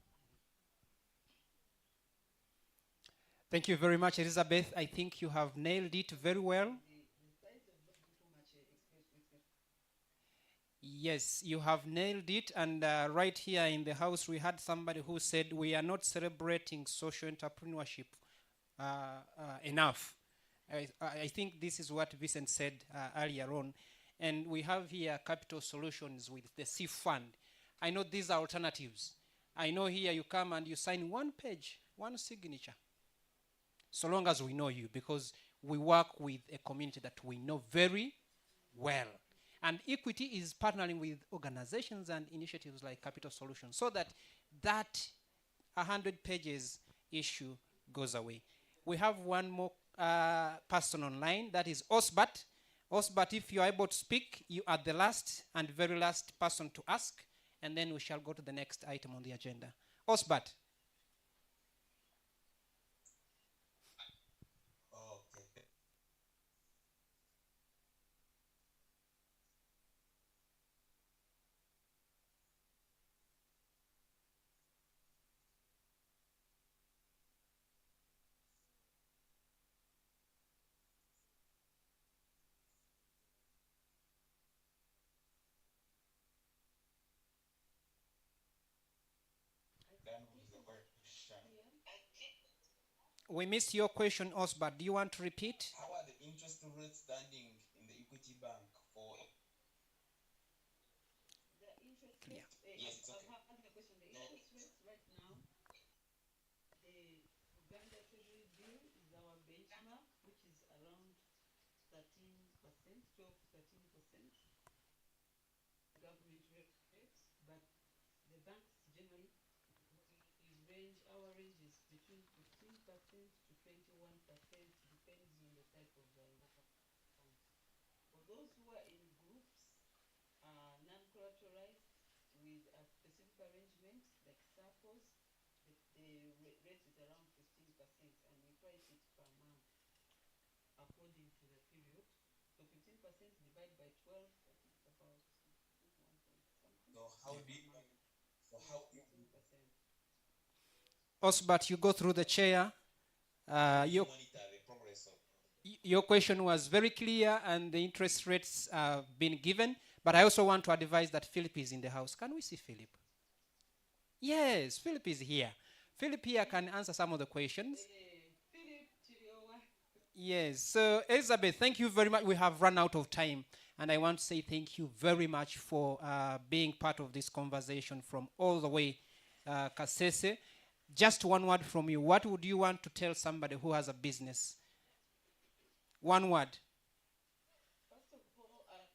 Thank you very much, Elizabeth. I think you have nailed it very well. The size of not too much express with Yes, you have nailed it. And right here in the house, we had somebody who said we are not celebrating social entrepreneurship enough. I think this is what Vincent said earlier on. And we have here capital solutions with the C fund. I know these are alternatives. I know here you come and you sign one page, one signature. So long as we know you, because we work with a community that we know very well. And Equity is partnering with organizations and initiatives like Capital Solutions so that that 100 pages issue goes away. We have one more person online, that is Osbat. Osbat, if you are able to speak, you are the last and very last person to ask, and then we shall go to the next item on the agenda. Osbat. We missed your question, Osbat. Do you want to repeat? How are the interest rates standing in the Equity Bank for? the interest Clear. rates. Yes, it's okay. I'm having a question. The interest rates right now, the Uganda Treasury bill is our benchmark, which is around 13%, 12 to 13%. Government rates, but the banks generally our range is between 15% to 21%, depends on the type of account. For those who are in groups, non-collateralized with a specific arrangement like SACCOs, the rate is around 15%, and we price it per month according to the period. So 15% divided by 12, I think it's about 1 point something. So how do you, so how 15%. Osbat, you go through the chair. monitor the progress of? Your question was very clear and the interest rates have been given, but I also want to advise that Philip is in the house. Can we see Philip? Yes, Philip is here. Philip here can answer some of the questions. Philip, Chiliowa. Yes, so Elizabeth, thank you very much. We have run out of time, and I want to say thank you very much for being part of this conversation from all the way Kasese. Just one word from you. What would you want to tell somebody who has a business? One word. First of all, I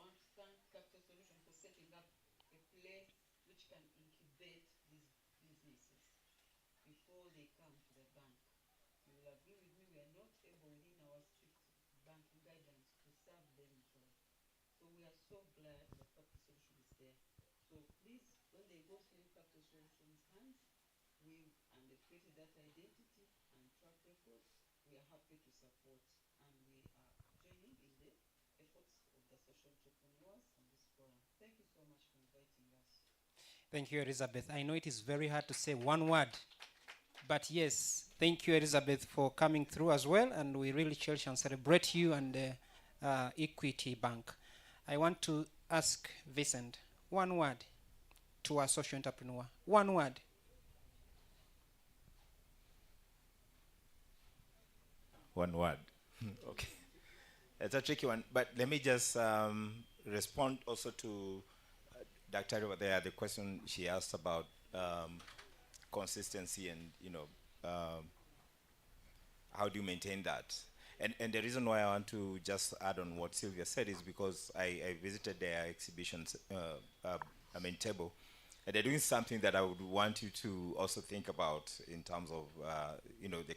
want to thank Capital Solution for setting up a place which can incubate these businesses before they come to the bank. You will agree with me, we are not able within our strict banking guidelines to serve them joy. So we are so glad that Capital Solution is there. So please, when they go through Capital Solutions hands, and they've created that identity and track record, we are happy to support, and we are joining in the efforts of the social entrepreneurs on this forum. Thank you so much for inviting us. Thank you, Elizabeth. I know it is very hard to say one word, but yes, thank you, Elizabeth, for coming through as well, and we really cherish and celebrate you and Equity Bank. I want to ask Vincent, one word to a social entrepreneur. One word. One word. Okay. It's a tricky one, but let me just respond also to Dr. over there, the question she asked about consistency and, how do you maintain that? And the reason why I want to just add on what Sylvia said is because I visited their exhibitions, table, and they're doing something that I would want you to also think about in terms of, the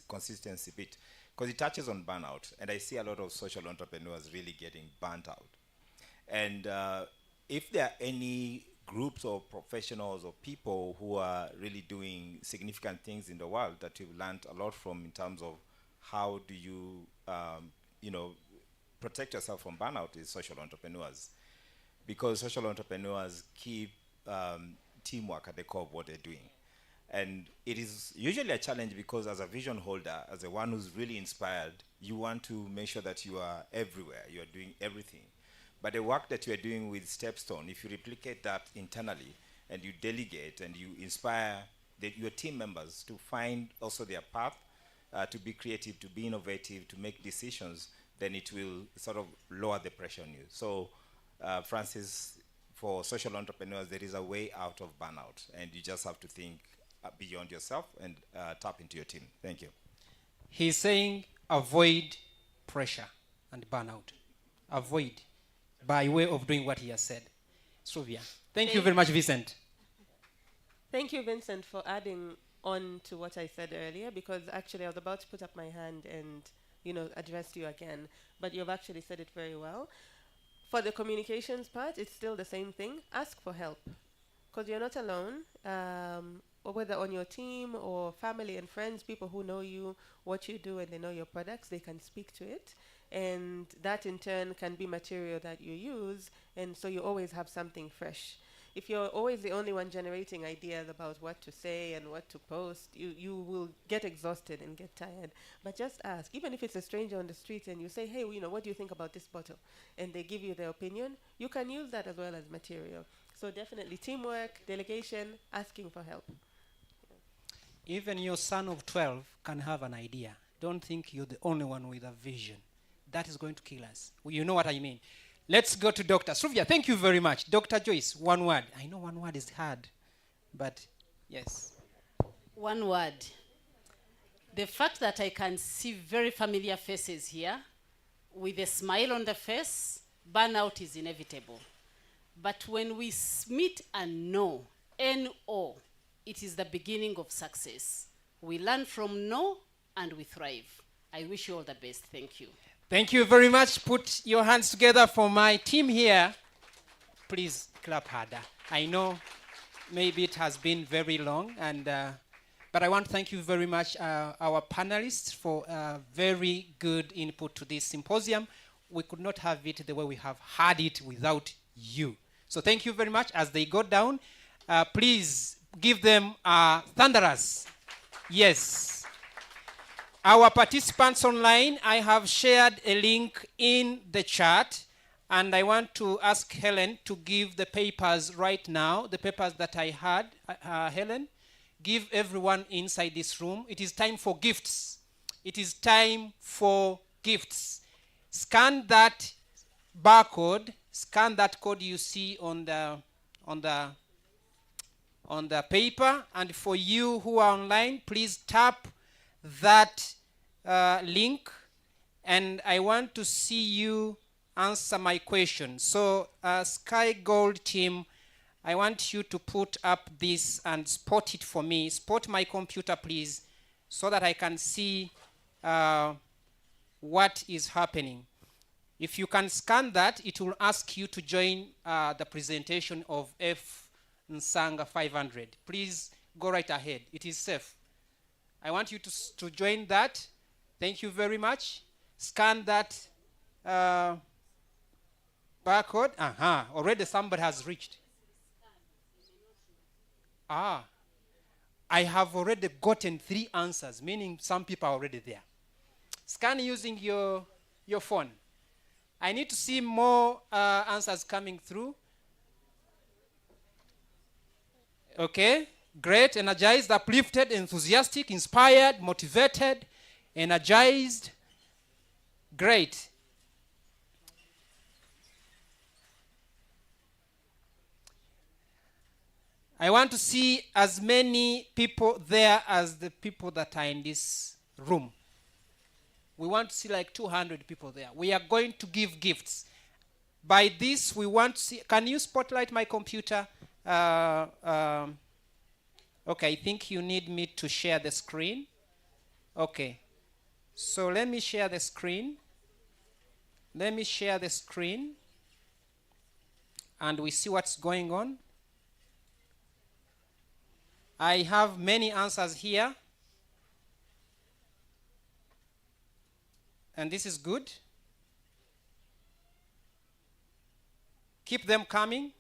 consistency bit, because it touches on burnout, and I see a lot of social entrepreneurs really getting burnt out. And if there are any groups or professionals or people who are really doing significant things in the world that you've learned a lot from in terms of how do you, protect yourself from burnout, is social entrepreneurs. because social entrepreneurs keep teamwork at the core of what they're doing. And it is usually a challenge because as a vision holder, as the one who's really inspired, you want to make sure that you are everywhere, you are doing everything. But the work that you are doing with Stepstone, if you replicate that internally and you delegate and you inspire your team members to find also their path, to be creative, to be innovative, to make decisions, then it will sort of lower the pressure on you. So, Francis, for social entrepreneurs, there is a way out of burnout, and you just have to think beyond yourself and tap into your team. Thank you. He's saying avoid pressure and burnout. Avoid by way of doing what he has said. Sylvia. Thank you very much, Vincent. Thank you, Vincent, for adding on to what I said earlier, because actually I was about to put up my hand and, address you again, but you've actually said it very well. For the communications part, it's still the same thing. Ask for help, because you're not alone, or whether on your team or family and friends, people who know you, what you do, and they know your products, they can speak to it. And that in turn can be material that you use, and so you always have something fresh. If you're always the only one generating ideas about what to say and what to post, you will get exhausted and get tired. But just ask, even if it's a stranger on the street and you say, hey, what do you think about this bottle? And they give you their opinion, you can use that as well as material. So definitely teamwork, delegation, asking for help. Even your son of 12 can have an idea. Don't think you're the only one with a vision. That is going to kill us. You know what I mean. Let's go to Dr. Sylvia. Thank you very much. Dr. Joyce, one word. I know one word is hard, but yes. One word. The fact that I can see very familiar faces here with a smile on the face, burnout is inevitable. But when we meet and know, N-O, it is the beginning of success. We learn from no and we thrive. I wish you all the best. Thank you. Thank you very much. Put your hands together for my team here. Please clap harder. I know maybe it has been very long, but I want to thank you very much, our panelists, for very good input to this symposium. We could not have it the way we have had it without you. So thank you very much. As they go down, please give them thunderous. Yes. Our participants online, I have shared a link in the chat, and I want to ask Helen to give the papers right now, the papers that I had. Helen, give everyone inside this room. It is time for gifts. It is time for gifts. Scan that barcode, scan that code you see on the paper, and for you who are online, please tap that link, and I want to see you answer my question. So Sky Gold team, I want you to put up this and spot it for me. Spot my computer, please, so that I can see what is happening. If you can scan that, it will ask you to join the presentation of F Nsanga 500. Please go right ahead. It is safe. I want you to join that. Thank you very much. Scan that barcode. Already somebody has reached. I have already gotten 3 answers, meaning some people are already there. Scan using your phone. I need to see more answers coming through. Okay. Great, energized, uplifted, enthusiastic, inspired, motivated, energized. Great. I want to see as many people there as the people that are in this room. We want to see like 200 people there. We are going to give gifts. By this, we want to see, can you spotlight my computer? Okay, I think you need me to share the screen. Okay. So let me share the screen. Let me share the screen. And we see what's going on. I have many answers here. And this is good. Keep them coming.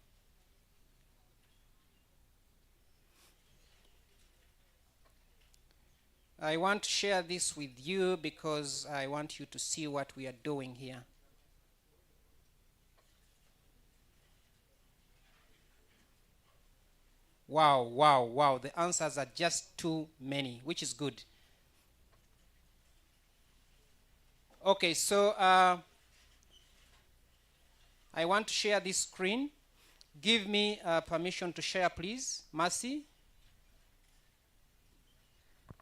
I want to share this with you because I want you to see what we are doing here. Wow, wow, wow. The answers are just too many, which is good. Okay, so I want to share this screen. Give me permission to share, please. Mercy.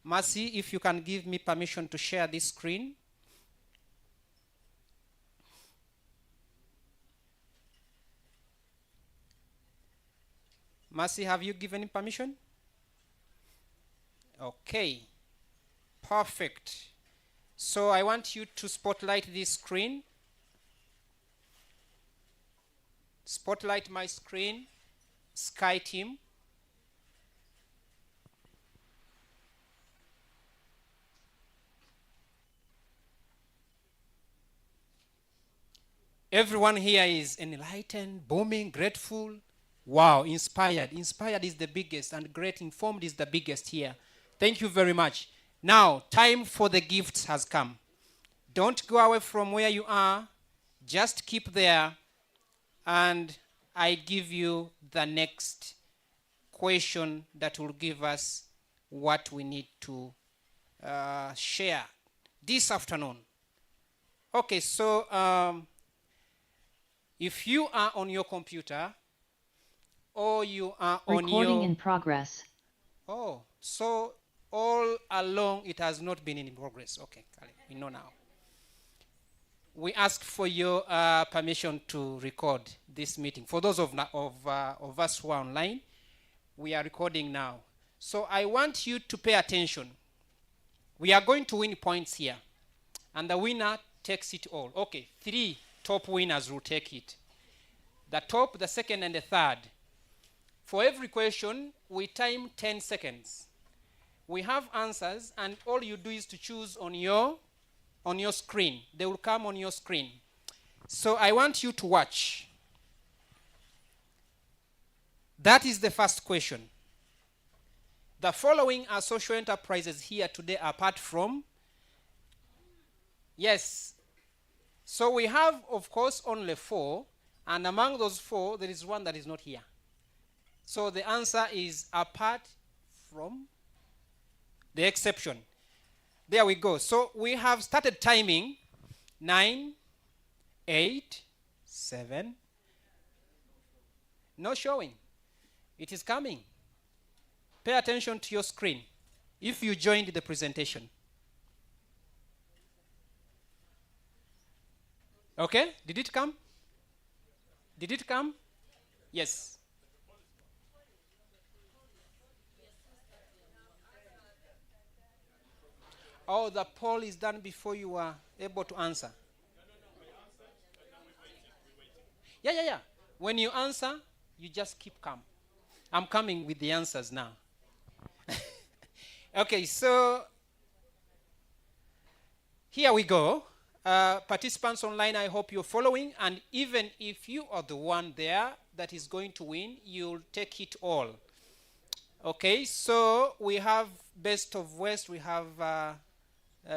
Mercy, if you can give me permission to share this screen. Mercy, have you given permission? Okay. Perfect. So I want you to spotlight this screen. Spotlight my screen. Sky team. Everyone here is enlightened, booming, grateful. Wow, inspired. Inspired is the biggest, and great informed is the biggest here. Thank you very much. Now, time for the gifts has come. Don't go away from where you are. Just keep there, and I give you the next question that will give us what we need to share this afternoon. Okay, so if you are on your computer or you are on your... Recording in progress. Oh, so all along it has not been in progress. Okay, we know now. We ask for your permission to record this meeting. For those of us who are online, we are recording now. So I want you to pay attention. We are going to win points here, and the winner takes it all. Okay, 3 top winners will take it. The top, the second, and the third. For every question, we time 10 seconds. We have answers, and all you do is to choose on your screen. They will come on your screen. So I want you to watch. That is the first question. The following are social enterprises here today apart from... Yes. So we have, of course, only 4. And among those 4, there is one that is not here. So the answer is apart from the exception. There we go. So we have started timing. 9, 8, 7. No showing. It is coming. Pay attention to your screen if you joined the presentation. Okay? Did it come? Did it come? Yes. Oh, the poll is done before you are able to answer. Yeah. When you answer, you just keep calm. I'm coming with the answers now. Okay, so here we go. Participants online, I hope you're following. And even if you are the one there that is going to win, you'll take it all. Okay, so we have Best of West, we have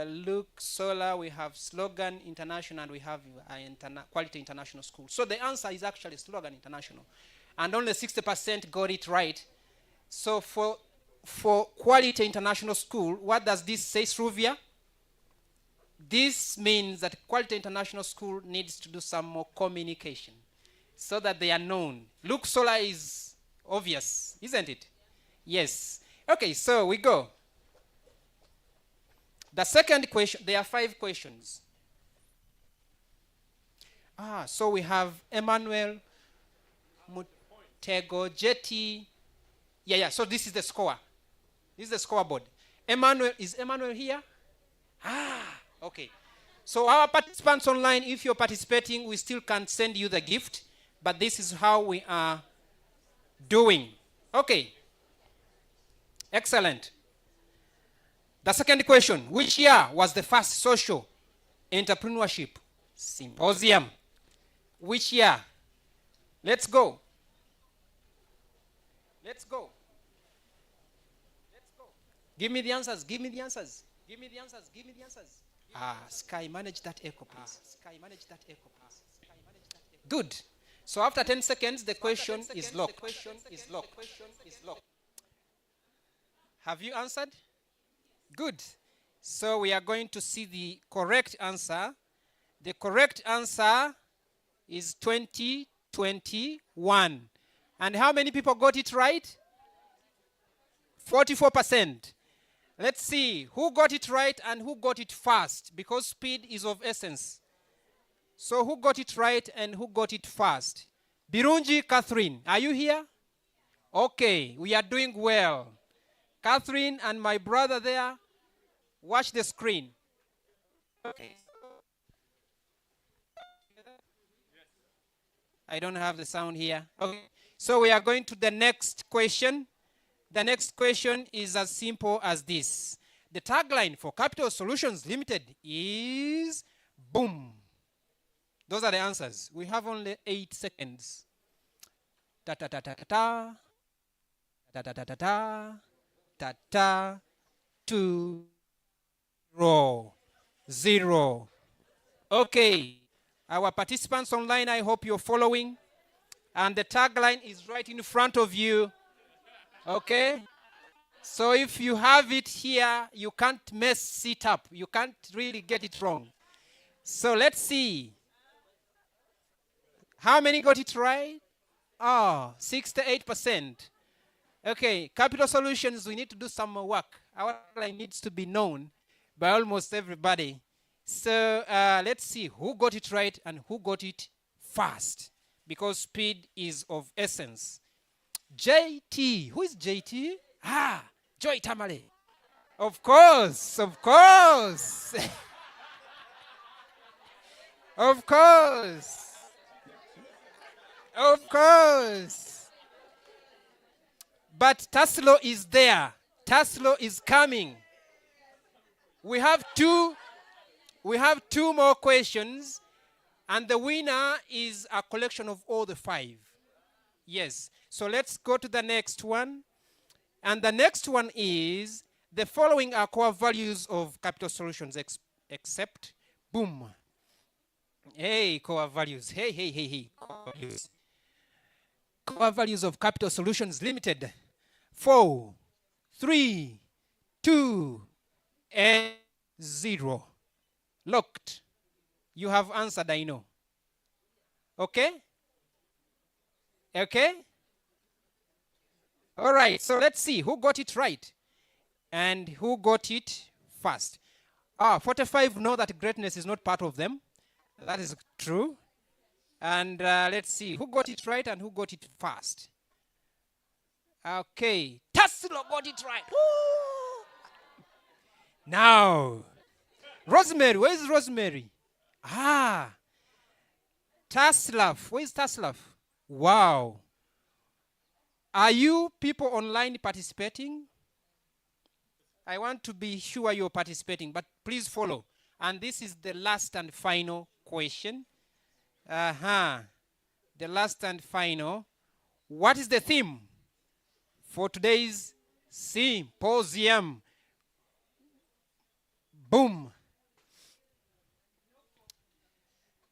Luke Solar, we have Slogan International, and we have Quality International School. So the answer is actually Slogan International. And only 60% got it right. So for Quality International School, what does this say, Sruvia? This means that Quality International School needs to do some more communication so that they are known. Luke Solar is obvious, isn't it? Yes. Okay, so we go. The second question, there are 5 questions. So we have Emmanuel, Mutego, Jetty. Yeah, so this is the score. This is the scoreboard. Is Emmanuel here? Okay. So our participants online, if you're participating, we still can't send you the gift, but this is how we are doing. Okay. Excellent. The second question, which year was the first social entrepreneurship symposium? Which year? Let's go. Let's go. Let's go. Give me the answers. Give me the answers. Give me the answers. Give me the answers. Sky, manage that echo, please. Sky, manage that echo, please. Sky, manage that echo. Good. So after 10 seconds, the question is locked. The question is locked. Question is locked. Have you answered? Good. So we are going to see the correct answer. The correct answer is 2021. And how many people got it right? 44%. Let's see who got it right and who got it fast, because speed is of essence. So who got it right and who got it fast? Birunji Catherine, are you here? Okay, we are doing well. Catherine and my brother there, watch the screen. Okay. I don't have the sound here. Okay. So we are going to the next question. The next question is as simple as this. The tagline for Capital Solutions Limited is boom. Those are the answers. We have only 8 seconds. Ta ta ta ta ta ta ta ta ta ta ta ta 2 0. Okay. Our participants online, I hope you're following. And the tagline is right in front of you. Okay? So if you have it here, you can't mess it up. You can't really get it wrong. So let's see. How many got it right? 68%. Okay, Capital Solutions, we need to do some more work. Our tagline needs to be known by almost everybody. So let's see who got it right and who got it fast, because speed is of essence. JT. Who is JT? Joy Tamale. Of course, of course. Of course. Of course. But Taslo is there. Taslo is coming. We have two more questions, and the winner is a collection of all the 5. Yes. So let's go to the next one. And the next one is, the following are core values of Capital Solutions except, boom. Hey, core values. Hey. Core values. Core values of Capital Solutions Limited. 4, 3, 2, and 0. Locked. You have answered, I know. Okay? Okay? All right, so let's see who got it right and who got it fast. 45 know that greatness is not part of them. That is true. And let's see who got it right and who got it fast. Okay, Tassilo got it right. Woo! Now, Rosemary, where is Rosemary? Taslaf, where is Taslaf? Wow. Are you people online participating? I want to be sure you're participating, but please follow. And this is the last and final question. The last and final. What is the theme for today's symposium? Boom.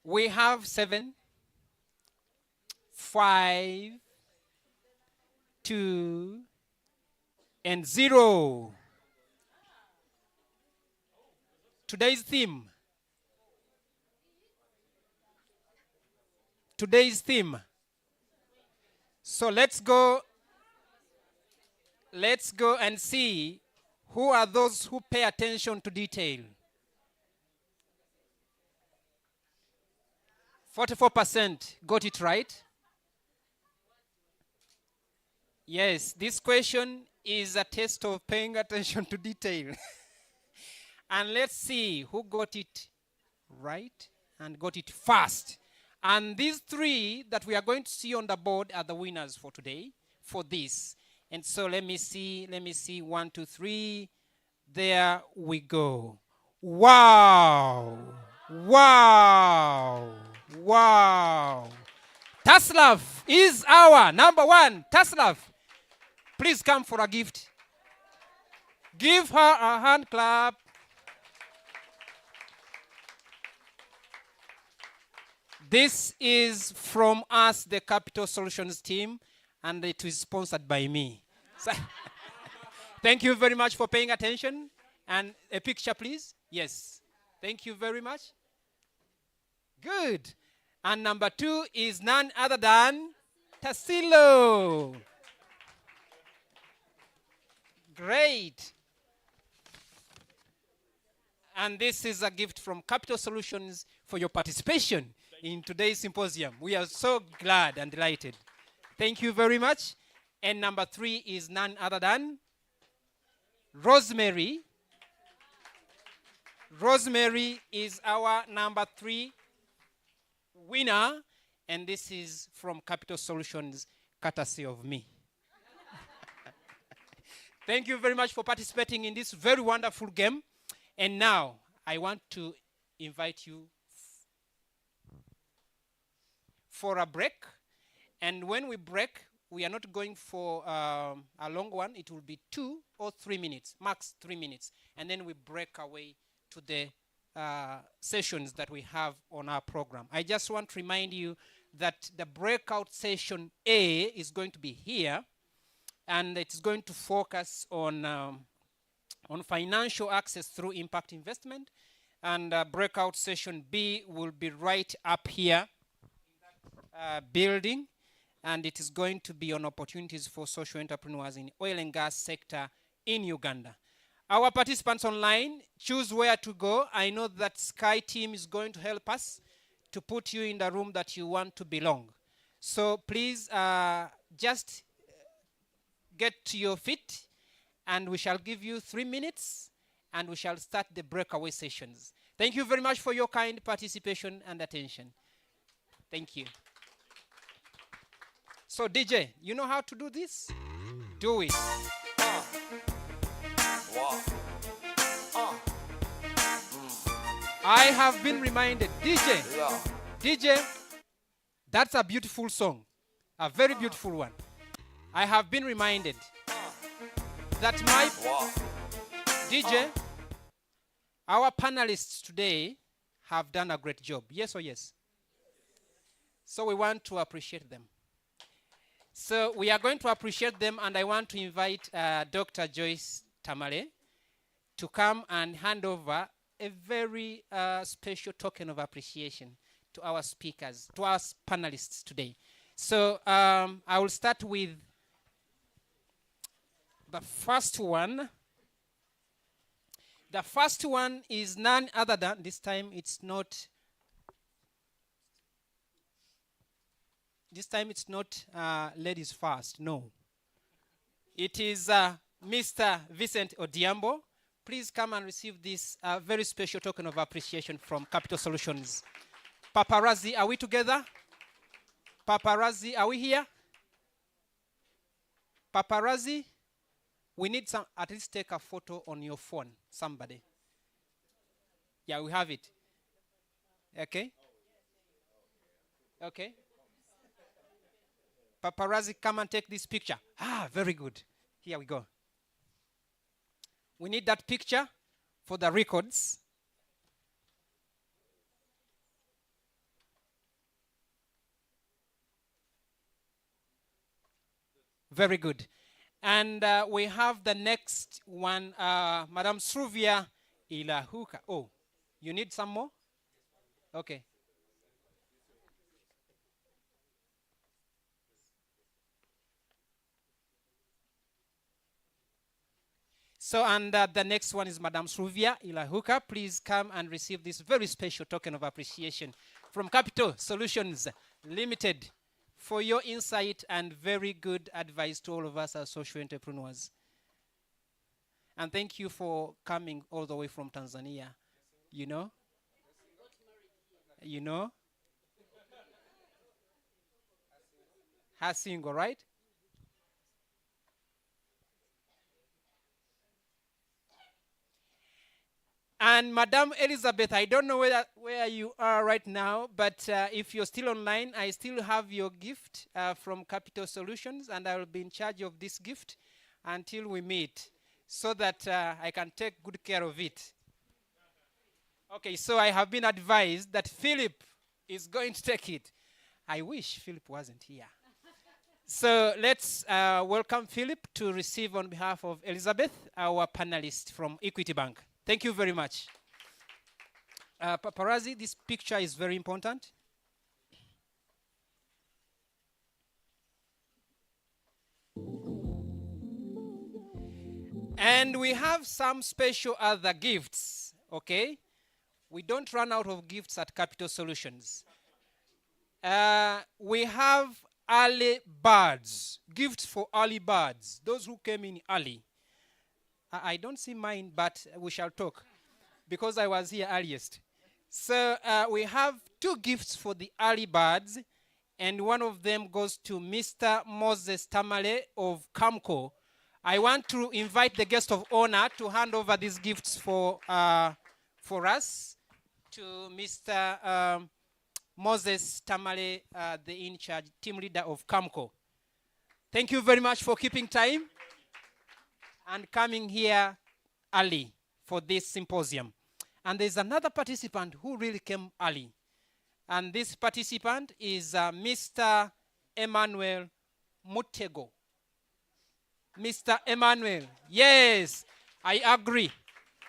We have 7, 5, 2, and 0. Today's theme. Today's theme. So let's go and see who are those who pay attention to detail. 44% got it right. Yes, this question is a test of paying attention to detail. And let's see who got it right and got it fast. And these 3 that we are going to see on the board are the winners for today, for this. And so let me see, 1, 2, 3. There we go. Wow. Taslav is our number one. Taslav, please come for a gift. Give her a hand clap. This is from us, the Capital Solutions team, and it is sponsored by me. So thank you very much for paying attention. And a picture, please. Yes. Thank you very much. Good. And number 2 is none other than Tassilo. Great. And this is a gift from Capital Solutions for your participation in today's symposium. We are so glad and delighted. Thank you very much. And number 3 is none other than Rosemary. Rosemary is our number 3 winner, and this is from Capital Solutions, courtesy of me. Thank you very much for participating in this very wonderful game. And now, I want to invite you for a break. And when we break, we are not going for a long one. It will be 2 or 3 minutes, max 3 minutes. And then we break away to the sessions that we have on our program. I just want to remind you that the breakout session A is going to be here, and it's going to focus on financial access through impact investment. And breakout session B will be right up here building, and it is going to be on opportunities for social entrepreneurs in oil and gas sector in Uganda. Our participants online, choose where to go. I know that Sky team is going to help us to put you in the room that you want to belong. So please just get to your feet, and we shall give you 3 minutes, and we shall start the breakaway sessions. Thank you very much for your kind participation and attention. Thank you. So DJ, you know how to do this? Do it. I have been reminded, DJ, that's a beautiful song, a very beautiful one. I have been reminded that my DJ, our panelists today have done a great job. Yes or yes? So we want to appreciate them. So we are going to appreciate them, and I want to invite Dr. Joyce Tamale to come and hand over a very special token of appreciation to our speakers, to our panelists today. So I will start with the first one. The first one is none other than, this time it's not ladies first, no. It is Mr. Vincent Odiambo. Please come and receive this very special token of appreciation from Capital Solutions. Paparazzi, are we together? Paparazzi, are we here? Paparazzi, we need some, at least take a photo on your phone, somebody. Yeah, we have it. Okay? Okay. Paparazzi, come and take this picture. Ah, very good. Here we go. We need that picture for the records. Very good. And we have the next one, Madam Sruvia Ilahuka. Oh, you need some more? Okay. So, and the next one is Madam Sruvia Ilahuka. Please come and receive this very special token of appreciation from Capital Solutions Limited for your insight and very good advice to all of us as social entrepreneurs. And thank you for coming all the way from Tanzania. You know? You know? Her single, right? And Madame Elizabeth, I don't know where you are right now, but if you're still online, I still have your gift from Capital Solutions, and I will be in charge of this gift until we meet, so that I can take good care of it. Okay, so I have been advised that Philip is going to take it. I wish Philip wasn't here. So let's welcome Philip to receive on behalf of Elizabeth, our panelist from Equity Bank. Thank you very much. Paparazzi, this picture is very important. And we have some special other gifts, okay? We don't run out of gifts at Capital Solutions. We have early birds, gifts for early birds, those who came in early. I don't see mine, but we shall talk, because I was here earliest. So we have 2 gifts for the early birds, and one of them goes to Mr. Moses Tamale of Camco. I want to invite the guest of honor to hand over these gifts for us to Mr. Moses Tamale, the in-charge team leader of Camco. Thank you very much for keeping time and coming here early for this symposium. And there's another participant who really came early. And this participant is Mr. Emmanuel Mutego. Mr. Emmanuel, yes, I agree.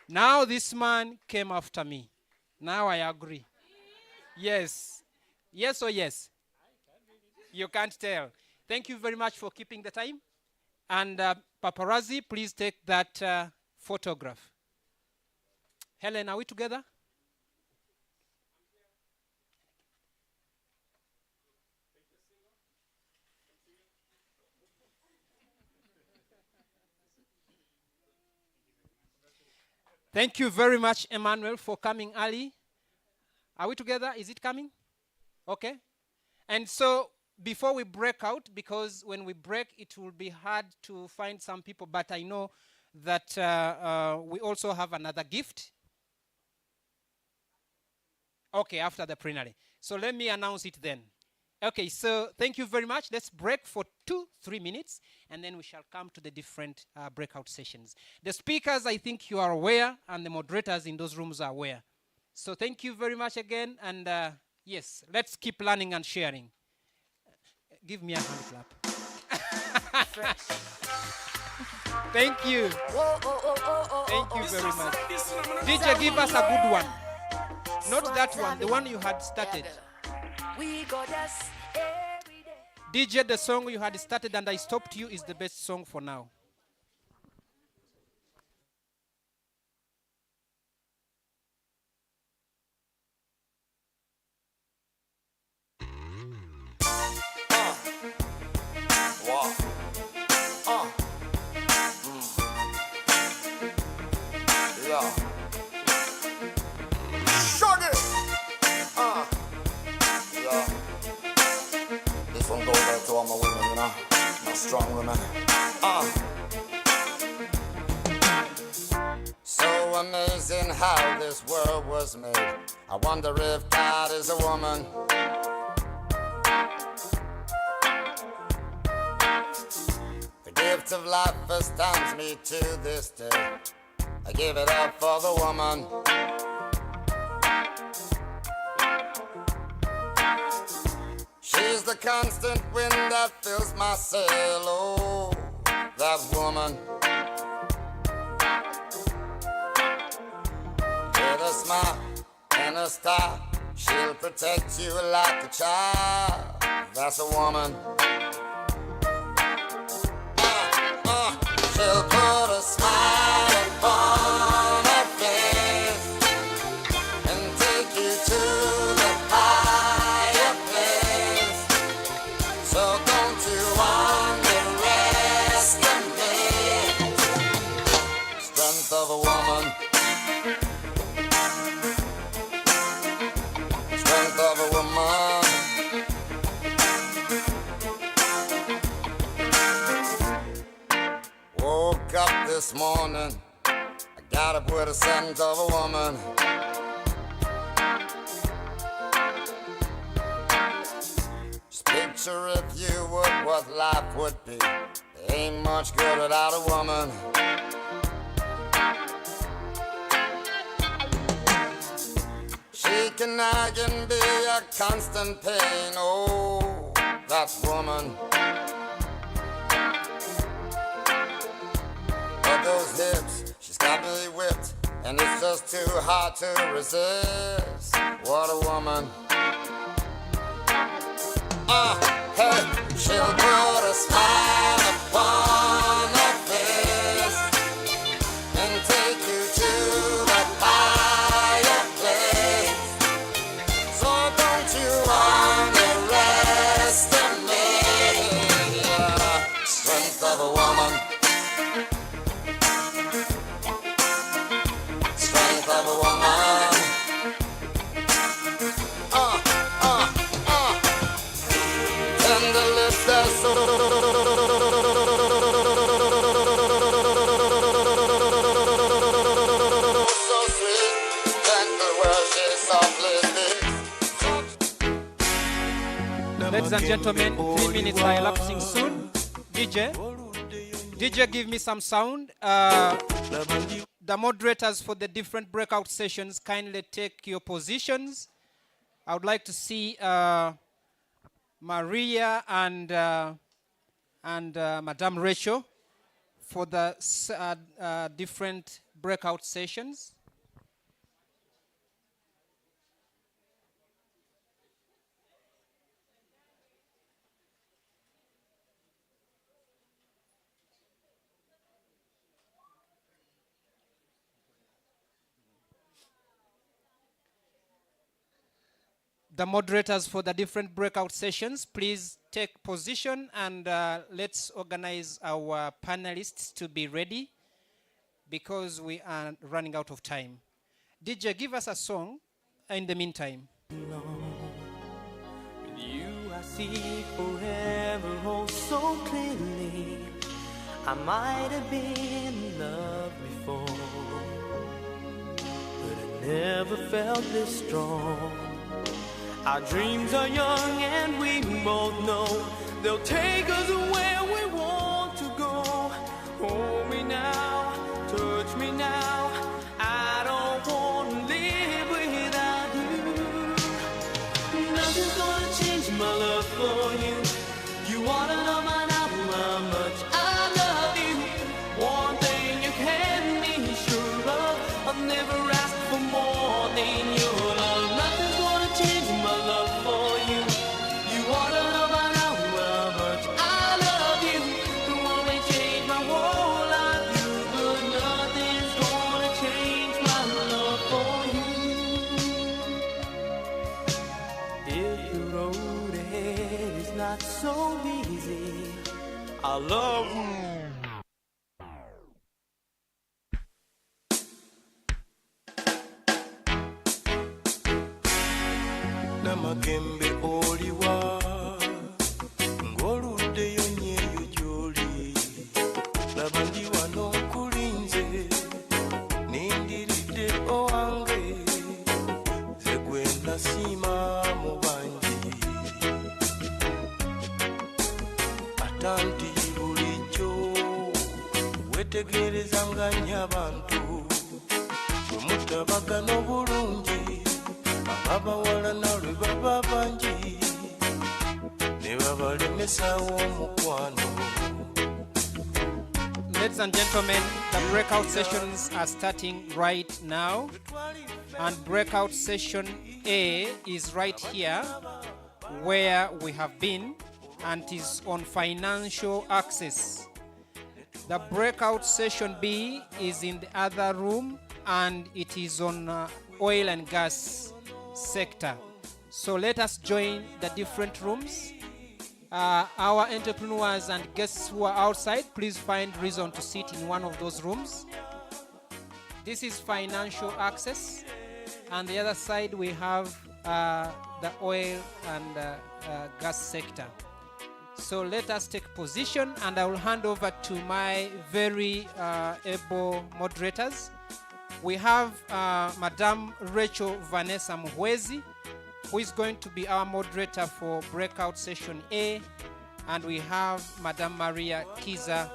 Now this man came after me. Now I agree. Yes. Yes or yes? You can't tell. Thank you very much for keeping the time. And paparazzi, please take that photograph. Helen, are we together? Thank you very much, Emmanuel, for coming early. Are we together? Is it coming? Okay. And so before we break out, because when we break, it will be hard to find some people, but I know that we also have another gift. Okay, after the plenary. So let me announce it then. Okay, so thank you very much. Let's break for 2-3 minutes, and then we shall come to the different breakout sessions. The speakers, I think you are aware, and the moderators in those rooms are aware. So thank you very much again, and yes, let's keep learning and sharing. Give me a hand clap. Thank you. Thank you very much. DJ, give us a good one. Not that one, the one you had started. DJ, the song you had started and I stopped you is the best song for now. This one goes out to all my women, you know, my strong women. So amazing how this world was made. I wonder if God is a woman. The gift of life astounds me to this day. I give it up for the woman. She's the constant wind that fills my sail, oh, that woman. With a smile and a star, she'll protect you like a child. That's a woman. She'll put a smile upon her face and take you to the higher place. So don't you underestimate the strength of a woman. Strength of a woman. Woke up this morning, I got up with a scent of a woman. Just picture if you would what life would be. There ain't much good without a woman. She can be a constant pain. Oh, that woman. But those hips, she's got me whipped, and it's just too hard to resist. What a woman. Hey, she'll put a smile upon her face and take you to the higher place. So don't you underestimate the strength of a woman. Strength of a woman. Tender lips that so sweet. Gentle words she softly speaks. Ladies and gentlemen, 3 minutes are elapsing soon. DJ, give me some sound. The moderators for the different breakout sessions, kindly take your positions. I would like to see Maria and Madame Rachel for the different breakout sessions. The moderators for the different breakout sessions, please take position and let's organize our panelists to be ready because we are running out of time. DJ, give us a song in the meantime. With you I see forever oh so clearly. I might have been in love before, but I never felt this strong. Our dreams are young and we both know they'll take us where we want to go. Hold me now, touch me now. I don't want to live without you. Nothing's gonna change my love for you. You wanna know by now how much I love you. One thing you can be sure of, I'll never ask for more than your love. Nothing's gonna change my love for you. You wanna know by now how much I love you. The one may change my whole life, but nothing's gonna change my love for you. If the road ahead is not so easy, I love you. Namagembe oliwa ng'oluddeyo nnyo gy'oli laba ndi wano nkulinze nindiridde owange ze gwe nasiima mu bangi atanti bulijjo wetegerezanga nnyo abantu bwe mutabagana obulungi abawala nalwe baba bangi ne babalemesawo omukwano. Ladies and gentlemen, the breakout sessions are starting right now. And breakout session A is right here where we have been and is on financial access. The breakout session B is in the other room and it is on oil and gas sector. So let us join the different rooms. Our entrepreneurs and guests who are outside, please find reason to sit in one of those rooms. This is financial access. And the other side we have the oil and gas sector. So let us take position and I will hand over to my very able moderators We have Madame Rachel Vanessa Muhwezi, who is going to be our moderator for breakout session A, and we have Madame Maria Kiza,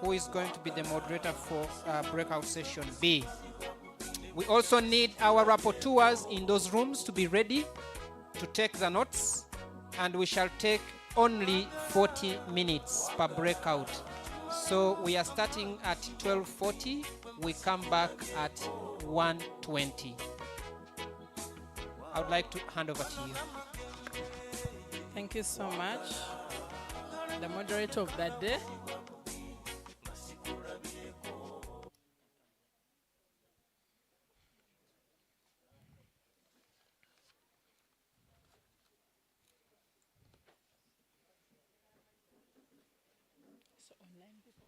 who is going to be the moderator for breakout session B. We also need our rapporteurs in those rooms to be ready to take the notes, and we shall take only 40 minutes per breakout. So we are starting at 12:40. We come back at 1:20. I would like to hand over to you. Thank you so much. The moderator of that day. So online people.